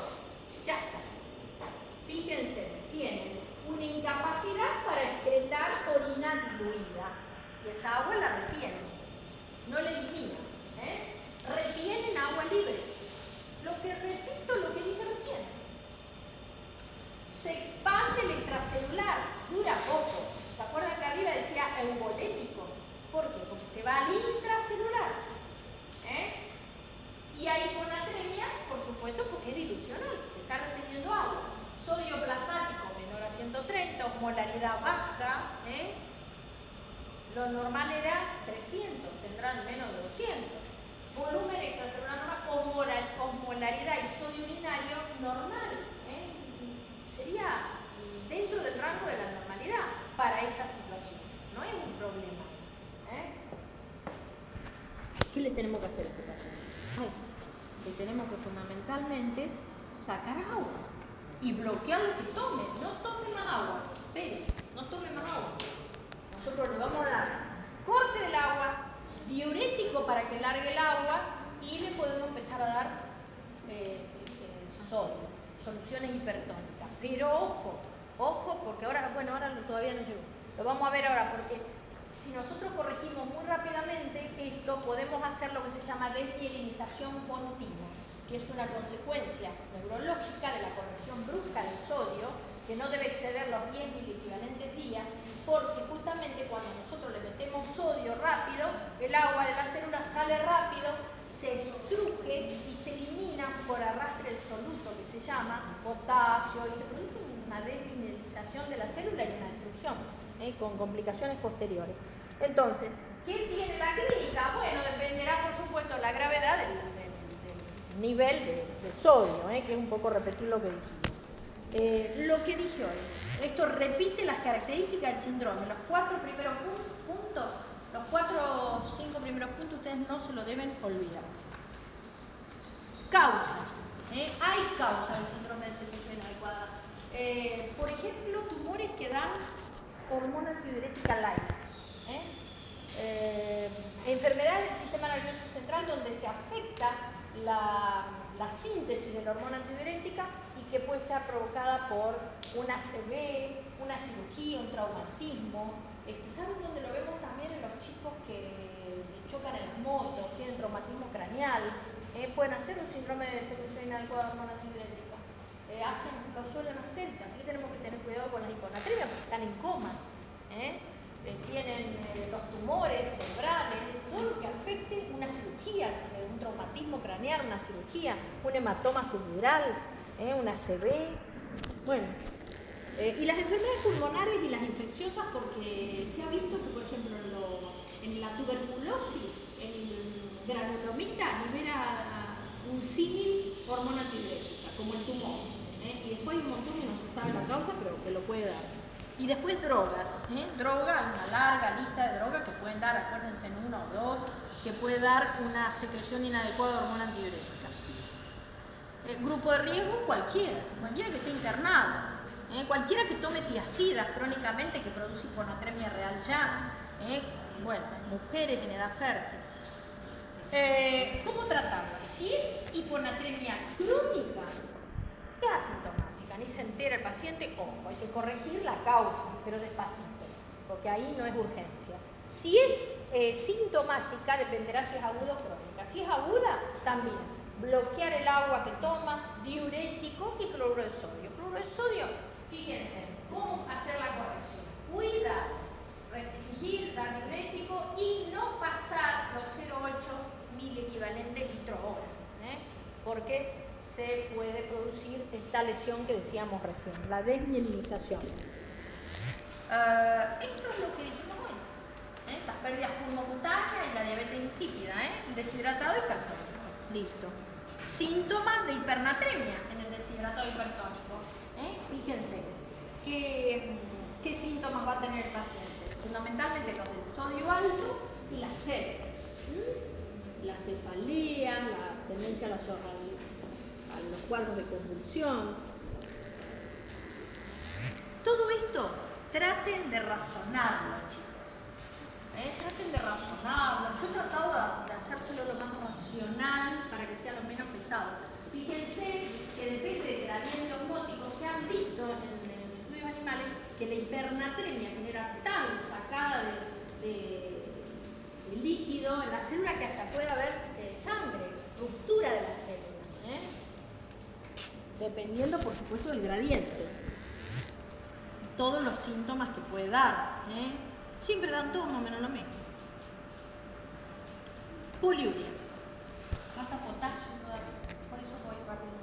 ya está. Fíjense, tienen una incapacidad para excretar orina diluida. Y esa agua la retienen, no la eliminan. Retienen agua libre. Lo que repito, lo que dije recién. Se expande el extracelular, dura poco. ¿Se acuerdan que arriba decía eubolémico? ¿Por qué? Porque se va al intracelular. Y hay hiponatremia, por supuesto, porque es dilucional, se está reteniendo agua. Sodio plasmático menor a 130, osmolaridad baja. Lo normal era 300, tendrán menos de 200. Volumen extracelular normal, osmolaridad y sodio urinario normal. Sería dentro del rango de la normalidad para esa situación. No es un problema. ¿Qué le tenemos que hacer a este paciente? Le tenemos que fundamentalmente sacar agua y bloquear lo que tome. No tome más agua. Espere, no tome más agua. Nosotros le vamos a dar corte del agua, diurético para que largue el agua y le podemos empezar a dar sodio, soluciones hipertónicas. Pero ojo, porque ahora todavía no llegó. Lo vamos a ver ahora porque si nosotros corregimos muy rápidamente esto, podemos hacer lo que se llama desmielinización continua, que es una consecuencia neurológica de la corrección brusca del sodio, que no debe exceder los 10 miliequivalentes día, porque justamente cuando nosotros le metemos sodio rápido, el agua de la célula sale rápido, se estruje y se elimina por arrastre del soluto, que se llama potasio, y se produce una desmineralización de la célula y una destrucción, con complicaciones posteriores. Entonces, ¿qué tiene la clínica? Bueno, dependerá, por supuesto, la gravedad del nivel de sodio, que es un poco repetir lo que dijimos. Lo que dije hoy, esto repite las características del síndrome. Los 4 primeros puntos, los 4 o 5 primeros puntos ustedes no se lo deben olvidar. Causas. Hay causas del síndrome de secreción inadecuada. Por ejemplo, tumores que dan hormona antidiurética light. Enfermedades del sistema nervioso central donde se afecta la síntesis de la hormona antidiurética y que puede estar provocada por una ACV, una cirugía, un traumatismo. ¿Saben dónde lo vemos también? En los chicos que chocan en las motos, tienen traumatismo craneal, pueden hacer un síndrome de secreción inadecuada de hormona antidiurética. Lo suelen hacer, así que tenemos que tener cuidado con las hiponatremias porque están en coma. Tienen los tumores cerebrales, todo lo que afecte una cirugía, un traumatismo craneal, una cirugía, un hematoma subdural, una ACV. Bueno, y las enfermedades pulmonares y las infecciosas, porque se ha visto que, por ejemplo, en la tuberculosis, el granulomita libera un símil hormona antidiurética, como el tumor. Y después hay un montón que no se sabe la causa, pero que lo puede dar. Y después drogas. Drogas, una larga lista de drogas que pueden dar, acuérdense, en 1 o 2, que puede dar una secreción inadecuada de hormona antidiurética. Grupo de riesgo, cualquiera que esté internado. Cualquiera que tome tiazidas crónicamente que produce hiponatremia real ya. Bueno, mujeres en edad fértil. ¿Cómo tratarla? Si es hiponatremia crónica, es asintomática, ni se entera el paciente, ojo, hay que corregir la causa, pero despacito, porque ahí no es urgencia. Si es sintomática, dependerá si es aguda o crónica. Si es aguda, también bloquear el agua que toma, diurético y cloruro de sodio. Cloruro de sodio, fíjense, ¿cómo hacer la corrección? Cuidado, restringir, dar diurético y no pasar los 0,8 mil equivalentes litro hora, porque se puede producir esta lesión que decíamos recién, la desmielinización. Esto es lo que dijimos hoy. Estas pérdidas pulmocutáneas y la diabetes insípida, el deshidratado hipertónico. Listo. Síntomas de hipernatremia en el deshidratado hipertónico. Fíjense, ¿qué síntomas va a tener el paciente? Fundamentalmente los del sodio alto y la sed. La cefalea, tendencia a los cuadros de convulsión. Todo esto traten de razonarlo, chicos. Traten de razonarlo. Yo he tratado de hacérselo lo más racional para que sea lo menos pesado. Fíjense que depende del gradiente osmótico. Se han visto en estudios animales que la hipernatremia genera tal sacada de líquido en la célula que hasta puede haber sangre, ruptura de la célula. Dependiendo, por supuesto, del gradiente. Todos los síntomas que puede dar. Siempre dan todo más o menos lo mismo. Poliuria. Falta potasio todavía. Por eso voy rapidito.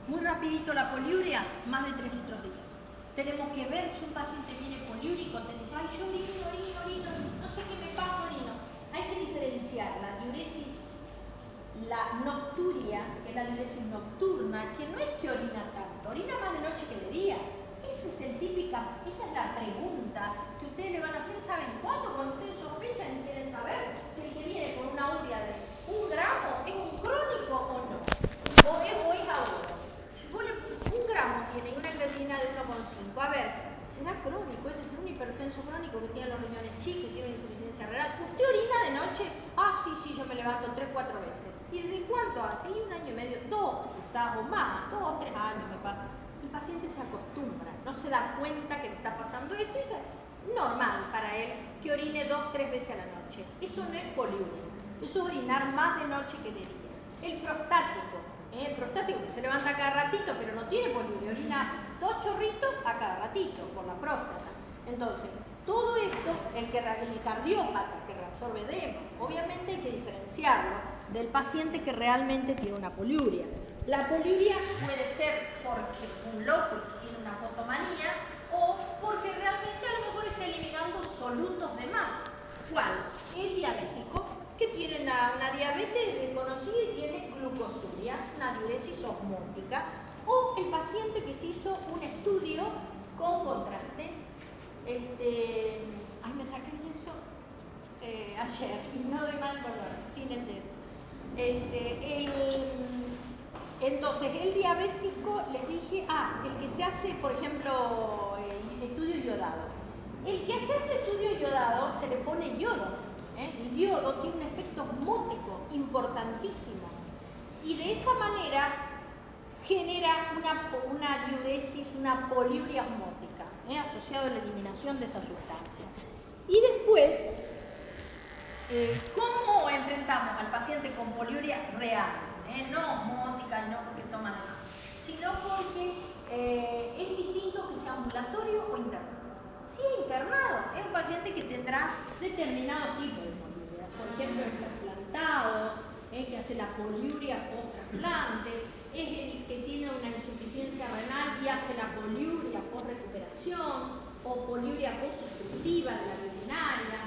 Muy rapidito la poliuria, más de 3 litros diarios. Tenemos que ver si un paciente viene poliúrico, te dice, ay, yo orino, no sé qué me pasa, orino. Hay que diferenciar la diuresis, la nocturia, que es la diuresis nocturna, que no es que orina tanto, orina más de noche que de día. Esa es la pregunta que ustedes le van a hacer, ¿saben cuándo? Cuando ustedes sospechan y quieren saber si el que viene con una urea de 1 gramo es un crónico o no. O es agudo. 1 gramo tiene una creatinina de 1,5. A ver, ¿será crónico? Este es un hipertenso crónico que tiene los riñones chicos y tiene una insuficiencia renal. ¿Usted orina de noche? Ah, sí, yo me levanto 3, 4 veces. ¿Y desde cuánto hace? Y 1 año y medio, 2 quizás, o más, 2 o 3 años me pasa. El paciente se acostumbra, no se da cuenta que le está pasando esto y es normal para él que orine 2, 3 veces a la noche. Eso no es poliuria, eso es orinar más de noche que de día. El prostático que se levanta cada ratito pero no tiene poliuria, orina 2 chorritos a cada ratito por la próstata. Entonces, todo esto, el cardiópata que reabsorbe edema, obviamente hay que diferenciarlo del paciente que realmente tiene una poliuria. La poliuria puede ser porque un loco tiene una fotomanía o porque realmente a lo mejor está eliminando solutos de más. ¿Cuál? El diabético, que tiene una diabetes desconocida y tiene glucosuria, una diuresis osmótica. O el paciente que se hizo un estudio con contraste. Ay, me saqué el yeso ayer y no doy mal color, sin el yeso. Entonces, el diabético, les dije, el que se hace, por ejemplo, estudio iodado. El que se hace estudio iodado se le pone yodo. El yodo tiene un efecto osmótico importantísimo. Y de esa manera genera una diuresis, una poliuria osmótica, asociado a la eliminación de esa sustancia. Y después, ¿cómo enfrentamos al paciente con poliuria real? No osmótica, no porque toma de más, sino porque es distinto que sea ambulatorio o internado. Si es internado, es un paciente que tendrá determinado tipo de poliuria, por ejemplo, el trasplantado, que hace la poliuria post-trasplante, es el que tiene una insuficiencia renal y hace la poliuria post-recuperación o poliuria post-obstructiva de la vía urinaria.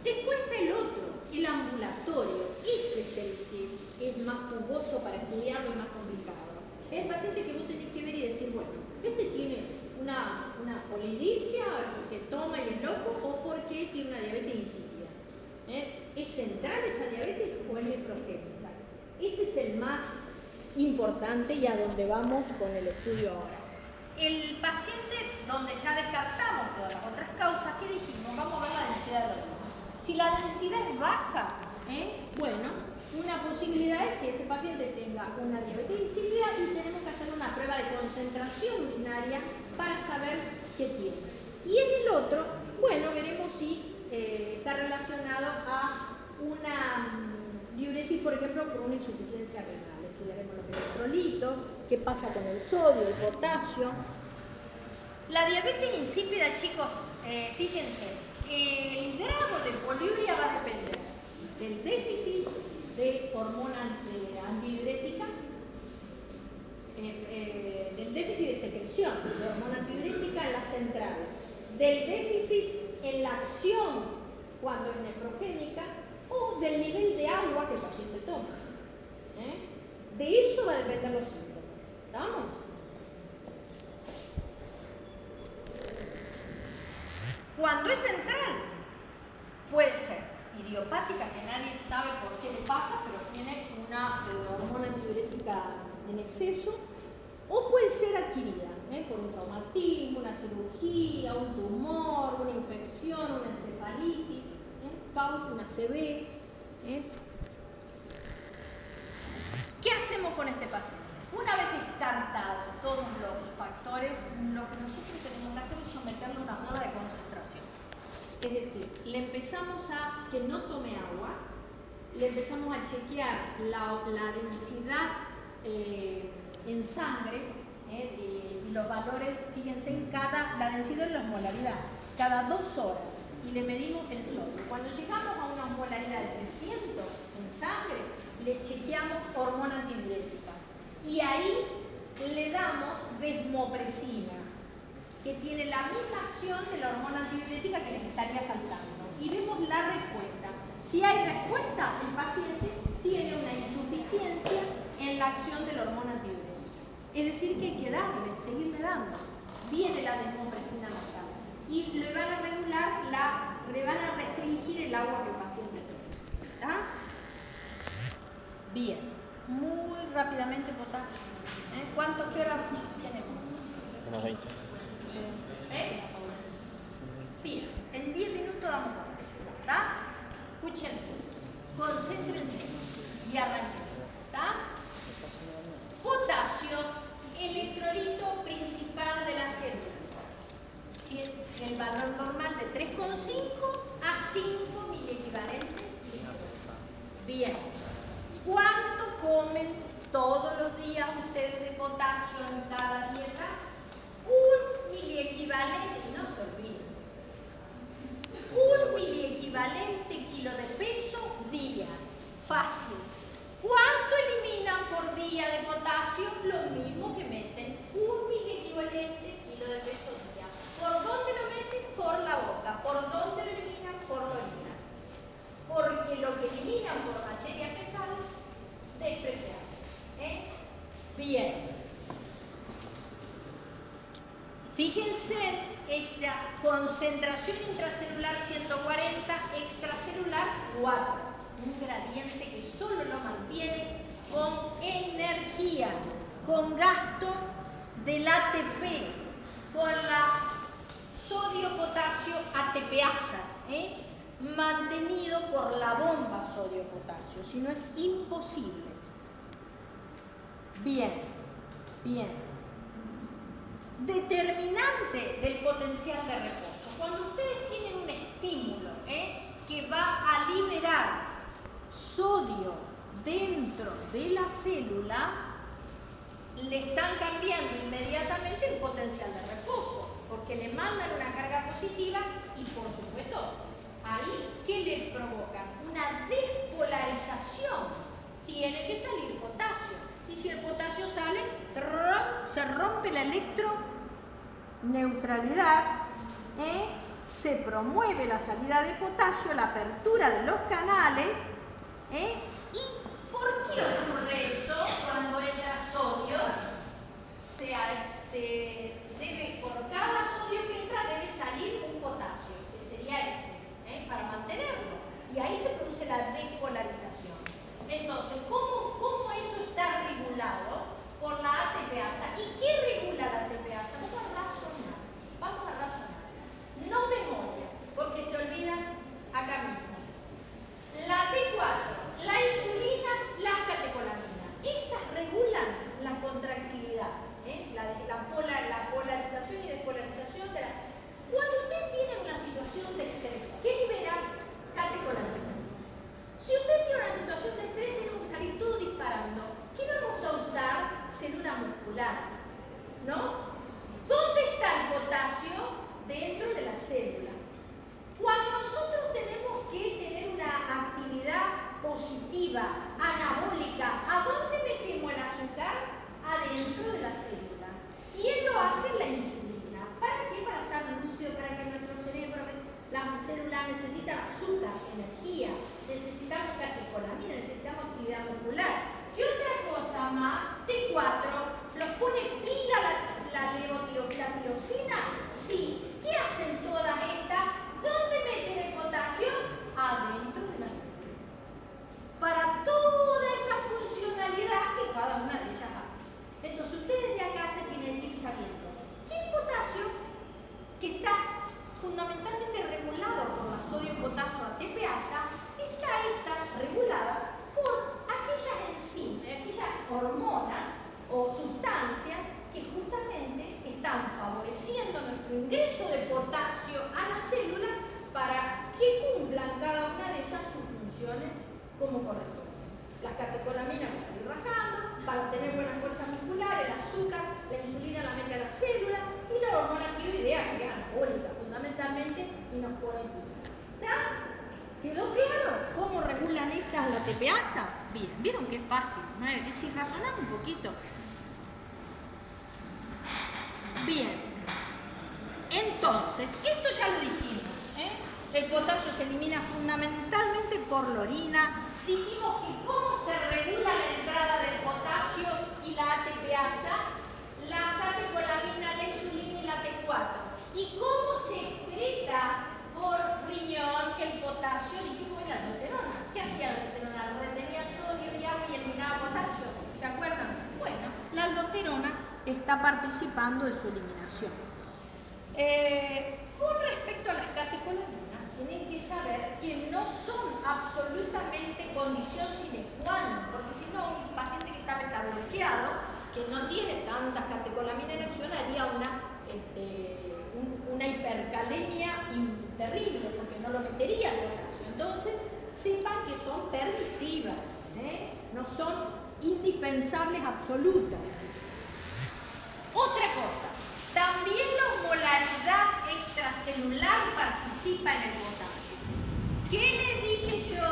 Después está el otro, el ambulatorio. Ese es el que es más jugoso para estudiarlo y más complicado. Es el paciente que vos tenés que ver y decir, bueno, este tiene una polidipsia porque toma y es loco o porque tiene una diabetes insípida. ¿Es central esa diabetes o es nefrogénica? Ese es el más importante y a donde vamos con el estudio ahora. El paciente donde ya descartamos todas las otras causas, ¿qué dijimos? Vamos a ver la densidad de orina. Si la densidad es baja, bueno, una posibilidad es que ese paciente tenga una diabetes insípida y tenemos que hacer una prueba de concentración urinaria para saber qué tiene. Y en el otro, bueno, veremos si está relacionado a una diuresis, por ejemplo, por una insuficiencia renal. Estudiaremos los electrolitos, qué pasa con el sodio, el potasio. La diabetes insípida, chicos, fíjense, el grado de poliuria va a depender del déficit de hormona antidiurética, del déficit de secreción de hormona antidiurética en la central, del déficit en la acción cuando es nefrogénica o del nivel de agua que el paciente toma. De eso va a depender los síntomas. ¿Estamos? Cuando es central, puede ser idiopática, que nadie sabe por qué le pasa, pero tiene una hormona metabólica en exceso, o puede ser adquirida por un traumatismo, una cirugía, un tumor, una infección, una encefalitis, causa una ACV. ¿Qué hacemos con este paciente? Una vez descartados todos los factores, lo que nosotros tenemos que hacer es someterle a una prueba de concentración. Es decir, le empezamos a que no tome agua, le empezamos a chequear la densidad en sangre, y los valores, fíjense, la densidad en la osmolaridad, cada 2 horas, y le medimos el sodio. Cuando llegamos a una osmolaridad de 300 en sangre, le chequeamos hormona antidiurética. Y ahí le damos desmopresina, que tiene la misma acción de la hormona antidiurética que les estaría faltando. Y vemos la respuesta. Si hay respuesta, el paciente tiene una insuficiencia en la acción de la hormona antidiurética. Es decir, que hay que darle, seguirle dando. Viene la desmopresina nasal. Y le van a regular, le van a restringir el agua que el paciente toma. ¿Está? Bien. Muy rápidamente potasio. ¿Qué hora viene? Unos 20. Bien, en 10 minutos damos potasio. ¿Está? Escuchen, concéntrense y arranquen. ¿Está? Potasio, electrolito principal de la célula. El valor normal de 3,5 a 5 miliequivalentes. Bien. ¿Cuánto comen todos los días ustedes de potasio en cada dieta? 1 miliequivalente, y no se olviden. 1 miliequivalente kilo de peso día. Fácil. ¿Cuánto eliminan por día de potasio? Lo mismo que meten 1 miliequivalente kilo de peso día. ¿Por dónde lo meten? Por la boca. ¿Por dónde lo eliminan? Por lo oral. Porque lo que eliminan por materia fecal es despreciable. Bien. Fíjense esta concentración intracelular 140, extracelular 4. Un gradiente que solo lo mantiene con energía, con gasto del ATP, con la sodio-potasio ATPasa, mantenido por la bomba sodio-potasio, si no es imposible. Bien, bien. Determinante del potencial de reposo. Cuando ustedes tienen un estímulo que va a liberar sodio dentro de la célula, le están cambiando inmediatamente el potencial de reposo, porque le mandan una carga positiva y, por supuesto, ahí, ¿qué les provoca? Una despolarización. Tiene que salir potasio. Y si el potasio sale, se rompe la electroneutralidad, se promueve la salida de potasio, la apertura de los canales. ¿Y por qué ocurre eso? Cuando entra sodio, por cada sodio que entra debe salir un potasio, que sería para mantenerlo. Y ahí se produce la despolarización. Entonces, ¿cómo eso está regulado? Por la ATPasa. ¿Y qué regula la ATPasa? Vamos a razonar. No memoria, porque se olvidan acá mismo. La T4, la insulina, las catecolaminas. Esas regulan la contractilidad, la polarización y despolarización de la... Cuando usted tiene una situación de estrés, ¿qué libera? Catecolaminas. Si usted tiene una situación de estrés, tenemos que salir todo disparando. ¿Qué vamos a usar? Célula muscular, ¿no? ¿Dónde está el potasio? Dentro de la célula. Cuando nosotros tenemos que tener una actividad positiva, anabólica, ¿a dónde metemos el azúcar? Adentro de la célula. ¿Quién lo hace? La insulina. ¿Para qué? Para estar lúcido, para que nuestro cerebro, las células necesitan azúcar, energía, necesitamos catecolamina, necesitamos actividad muscular. ¿Qué otra cosa más? T4, ¿los pone pila la levotiroxina? Sí. ¿Qué hacen todas estas? ¿Dónde meten el potasio? Adentro de la célula. Para todo hormonas o sustancias que justamente están favoreciendo nuestro ingreso de potasio a la célula para que cumplan cada una de ellas sus funciones como corresponde. Las catecolaminas van a salir rajando para tener buena fuerza muscular, el azúcar, la insulina la mete a la célula y la hormona tiroidea, que es anabólica fundamentalmente, y nos pone pilas. ¿Quedó claro cómo regulan estas la tepeasa? Bien, vieron que es fácil, ¿no? Si razonamos un poquito. Bien, entonces, esto ya lo dijimos, ¿eh? El potasio se elimina fundamentalmente por la orina. Dijimos que cómo se regula la entrada del potasio y la ATPasa, la catecolamina, la insulina y la T4. ¿Y cómo se excreta por riñón el potasio? Dijimos en la aldosterona. ¿Qué hacía la aldosterona? Retenía sodio y agua y eliminaba potasio. ¿Se acuerdan? Bueno, la aldosterona está participando de su eliminación. Con respecto a las catecolaminas, tienen que saber que no son absolutamente condición sine qua non, porque si no, un paciente que está metabloqueado, que no tiene tantas catecolaminas en acción, haría una hipercalemia terrible, porque no lo metería al potasio. Entonces, sepan que son permisivas, no son indispensables absolutas. Otra cosa, también la osmolaridad extracelular participa en el potasio. ¿Qué les dije yo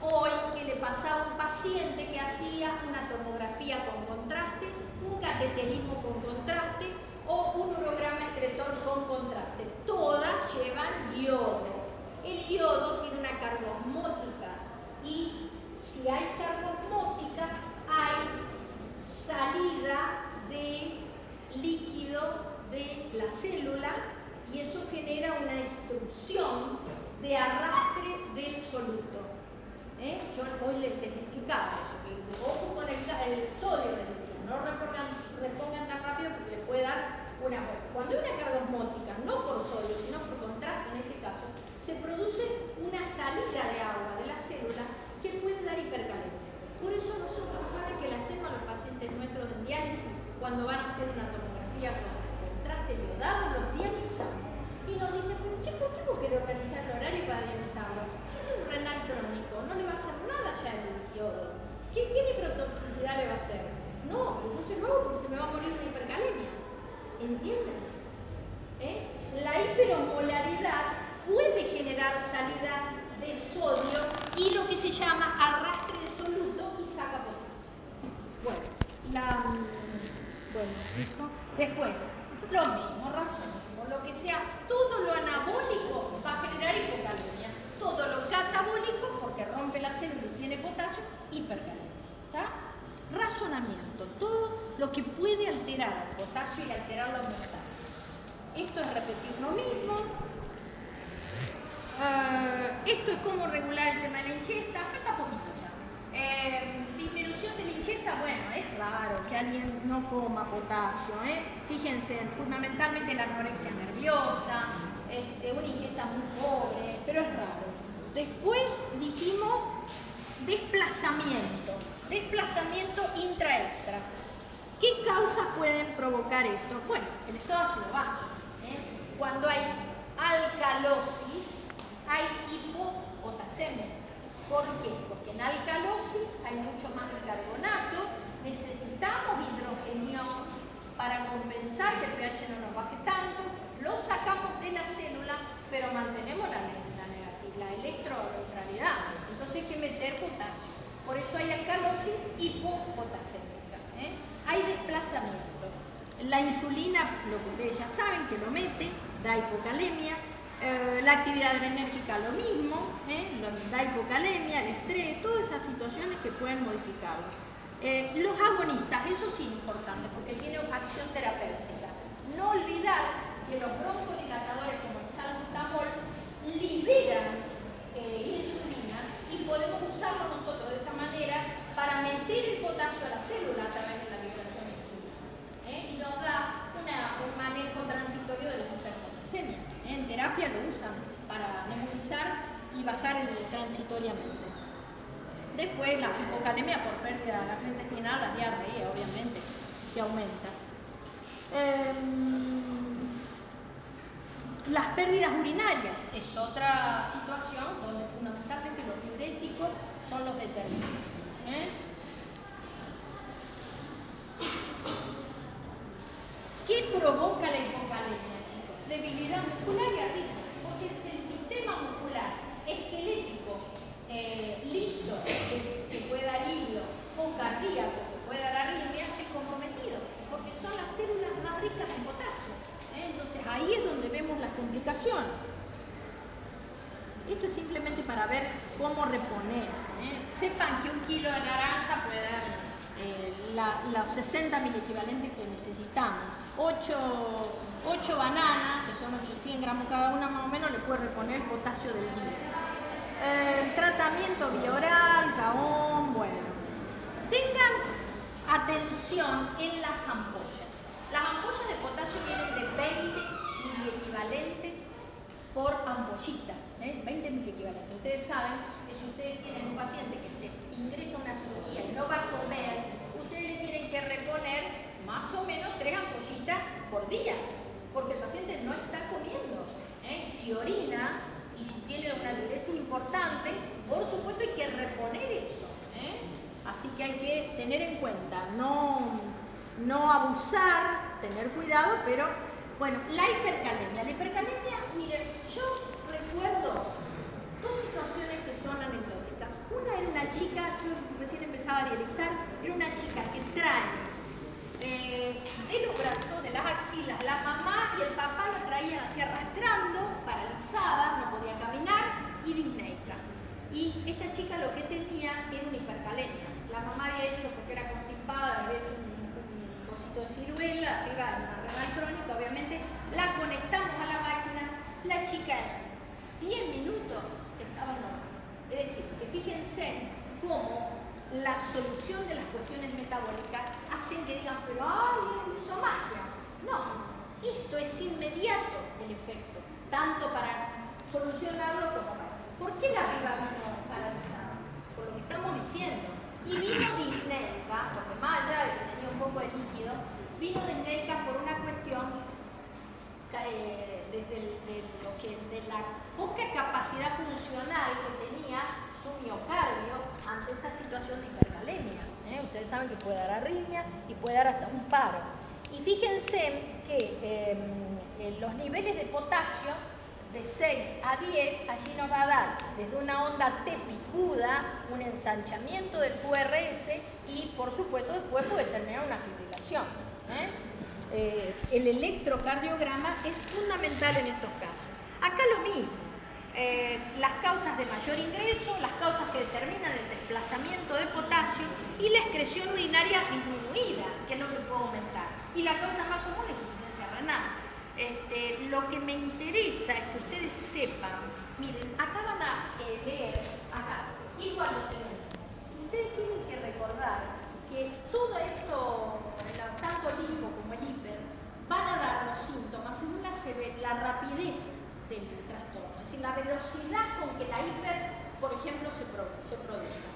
hoy que le pasaba a un paciente que hacía una tomografía con contraste, un cateterismo con contraste o un urograma excretor con contraste? Todas llevan yodo. El yodo tiene una carga osmótica y si hay carga osmótica hay salida de líquido de la célula y eso genera una destrucción de arrastre del soluto. Yo hoy les explicaba eso, que ojo con el sodio, les decía, no repongan tan rápido porque les puede dar una vuelta. Cuando hay una carga osmótica, no por sodio, sino por contraste en este caso, se produce una salida de agua de la célula que puede dar hipercalemia. Por eso nosotros saben que le hacemos a los pacientes nuestros en diálisis, cuando van a hacer una tomografía con contraste iodado, los dializamos. Y nos dicen, pero che, ¿por qué vos querés organizar el horario para dializarlo? Si tiene un renal crónico, no le va a hacer nada ya el yodo. ¿Qué nefrotoxicidad le va a hacer? No, pero yo se lo hago porque se me va a morir una hipercalemia. ¿Entienden? La hiperosmolaridad puede generar salida de sodio y lo que se llama arrastre de soluto y saca potasio. Bueno, eso. Después, lo mismo, razonemos. Lo que sea, todo lo anabólico va a generar hipocalemia. Todo lo catabólico, porque rompe la célula y tiene potasio, hipercalemia. ¿Está? Razonamiento. Todo lo que puede alterar el potasio y alterar la homeostasis. Esto es repetir lo mismo. Esto es cómo regular el tema de la ingesta. Falta poquito ya. Disminución de la ingesta, bueno, es raro que alguien no coma potasio. Fíjense, fundamentalmente la anorexia nerviosa, una ingesta muy pobre, pero es raro. Después dijimos desplazamiento intra-extra. ¿Qué causas pueden provocar esto? Bueno, el estado ácido base. Cuando hay alcalosis, hay hipopotasemia. ¿Por qué? Porque en alcalosis hay mucho más bicarbonato, necesitamos hidrogenio para compensar que el pH no nos baje tanto, lo sacamos de la célula, pero mantenemos la electroneutralidad. Entonces hay que meter potasio. Por eso hay alcalosis hipopotasémica. Hay desplazamiento. La insulina, lo que ustedes ya saben, que lo mete, da hipocalemia. La actividad adrenérgica lo mismo, da hipocalemia, el estrés, todas esas situaciones que pueden modificarlo. Los agonistas, eso sí es importante porque tiene acción terapéutica. No olvidar que los broncodilatadores como el salbutamol liberan insulina y podemos usarlo nosotros de esa manera para meter el potasio a la célula a través de la liberación de insulina. Y nos da un manejo transitorio de la hiperpotasemia. En terapia lo usan para nebulización y bajar transitoriamente. Después la hipocalemia por pérdida de gastrointestinal, la diarrea, obviamente, que aumenta. Las pérdidas urinarias es otra situación donde fundamentalmente los diuréticos son los determinantes. ¿Qué provoca la hipocalemia, chicos? Debilidad muscular y arritmia, porque es el sistema muscular esquelético liso que puede dar hilo o cardíaco que puede dar arritmia es comprometido, porque son las células más ricas en potasio. Entonces ahí es donde vemos las complicaciones. Esto es simplemente para ver cómo reponer. Sepan que 1 kilo de naranja puede dar los 60 miliequivalentes que necesitamos. 8 bananas, que son 100 gramos cada una más o menos, le puede reponer el potasio del día. Tratamiento bioral, Caón, bueno. Tengan atención en las ampollas. Las ampollas de potasio vienen de 20 miliequivalentes por ampollita, 20 miliequivalentes. Ustedes saben que si ustedes tienen un paciente que se ingresa a una cirugía y no va a comer, ustedes le tienen que reponer más o menos 3 ampollitas por día, porque el paciente no está comiendo. Si orina y si tiene una diuresis importante, por supuesto hay que reponer eso. Así que hay que tener en cuenta, no abusar, tener cuidado, pero bueno, la hipercalemia. La hipercalemia, miren, yo recuerdo 2 situaciones que son anecdóticas. Una era una chica, yo recién empezaba a dializar, era una chica que trae de los brazos, de las axilas, la mamá y el papá la traían así arrastrando, paralizada, no podía caminar y disneica. Y esta chica lo que tenía era una hipercalemia. La mamá había hecho, porque era constipada, había hecho un cosito de ciruela, arriba en una renal crónica, obviamente, la conectamos a la máquina, la chica en 10 minutos estaba normal. Es decir, que fíjense cómo la solución de las cuestiones metabólicas hacen que digan, pero ¡ay, hizo magia! No, esto es inmediato el efecto, tanto para solucionarlo como para... ¿Por qué la piba vino paralizada? Por lo que estamos diciendo. Y vino disneica, porque más allá de que tenía un poco de líquido, vino disneica por una cuestión de la poca capacidad funcional que tenía su miocardio ante esa situación de hipercalemia. Ustedes saben que puede dar arritmia y puede dar hasta un paro. Y fíjense que los niveles de potasio de 6 a 10, allí nos va a dar desde una onda T picuda, un ensanchamiento del QRS y por supuesto después puede terminar una fibrilación. El electrocardiograma es fundamental en estos casos. Acá lo mismo, las causas de mayor ingreso, las causas que determinan el desplazamiento de potasio y la excreción urinaria disminuida, que es lo que puede aumentar. Y la causa más común es insuficiencia renal. Lo que me interesa es que ustedes sepan, miren, acá van a leer, acá, igual lo tenemos. Ustedes tienen que recordar que todo esto, tanto el hipo como el hiper, van a dar los síntomas según la rapidez del trastorno, es decir, la velocidad con que la hiper, por ejemplo, se produzca.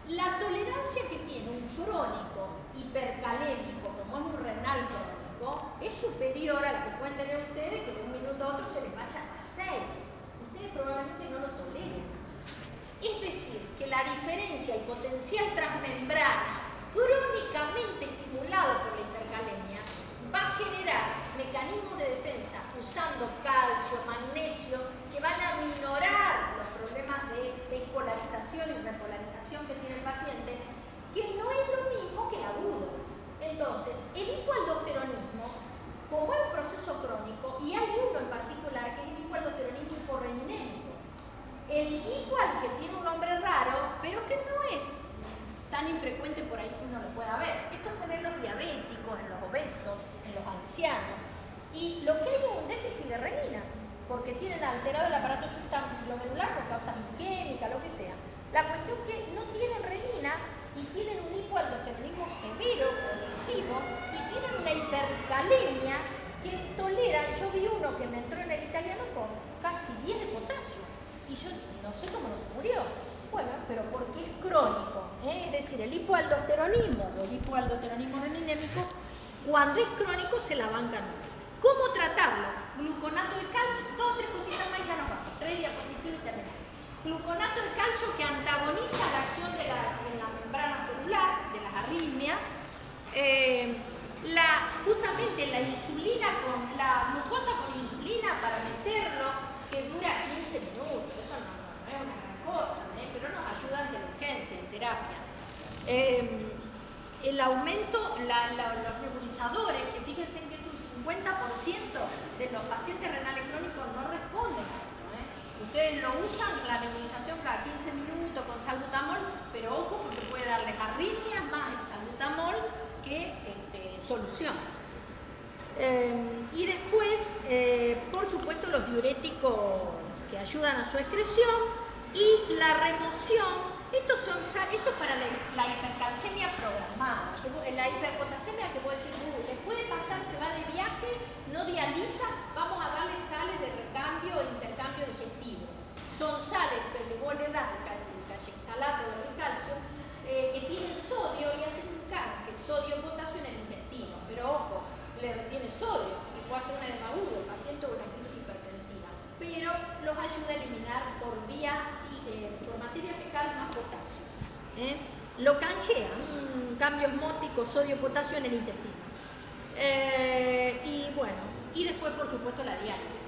La tolerancia que tiene un crónico hipercalémico, como es un renal crónico, es superior a la que pueden tener ustedes, que de un minuto a otro se les vaya a 6. Ustedes probablemente no lo toleren. Es decir, que la diferencia, el potencial transmembrana crónicamente estimulado por la hipercalemia va a generar mecanismos de defensa usando calcio, magnesio, que van a minorar los problemas de despolarización y repolarización que tiene el paciente, que no es lo mismo que el agudo. Entonces, el hipoaldosteronismo, como es un proceso crónico, y hay uno en particular que es el hipoaldosteronismo hiporrenímico, el igual que tiene un nombre raro, pero que no es tan infrecuente por ahí que uno lo pueda ver. Esto se ve en los diabéticos, en los obesos, en los ancianos. Y lo que hay es un déficit de renina, porque tienen alterado el aparato glomerular por causas isquémicas, lo que sea. La cuestión es que no tienen renina y tienen un hipoaldosteronismo severo, progresivo, y tienen una hipercalemia que toleran. Yo vi uno que me entró en el italiano con casi 10 de potasio. Y yo no sé cómo no se murió. Bueno, pero porque es crónico. decir, el hipoaldosteronismo o el hipoaldosteronismo reninémico, cuando es crónico, se la bancan más. ¿Cómo tratarlo? Gluconato de calcio, 2 o 3 cositas más y ya nos vamos. 3 diapositivas y terminamos. Gluconato de calcio que antagoniza la acción en la membrana celular, de las arritmias. Justamente la insulina con la glucosa con insulina para meterlo, que dura 15 minutos, eso no es una gran cosa, pero nos ayuda ante la urgencia, en terapia. El aumento, los nebulizadores, que fíjense que es un 50% de los pacientes renales crónicos no responden a esto. Ustedes lo usan, la nebulización cada 15 minutos con salbutamol, pero ojo porque puede darles arritmias más el salbutamol que solución. Y después, por supuesto, los diuréticos que ayudan a su excreción y la remoción. Esto es para la hipercalcemia programada. La hiperpotasemia que puede decir, les puede pasar, se va de viaje, no dializa, vamos a darle sales de recambio e intercambio digestivo. Son sales que vos le das el caxexalato de calcio que tienen sodio y hacen un canje, sodio-potasio en el intestino. Pero ojo, le retiene sodio y puede hacer un edema agudo, el paciente o una crisis hipertensiva. Pero los ayuda a eliminar por materia fecal más potasio. Lo canjea, un cambio osmótico sodio-potasio en el intestino. Y bueno, y después por supuesto la diálisis.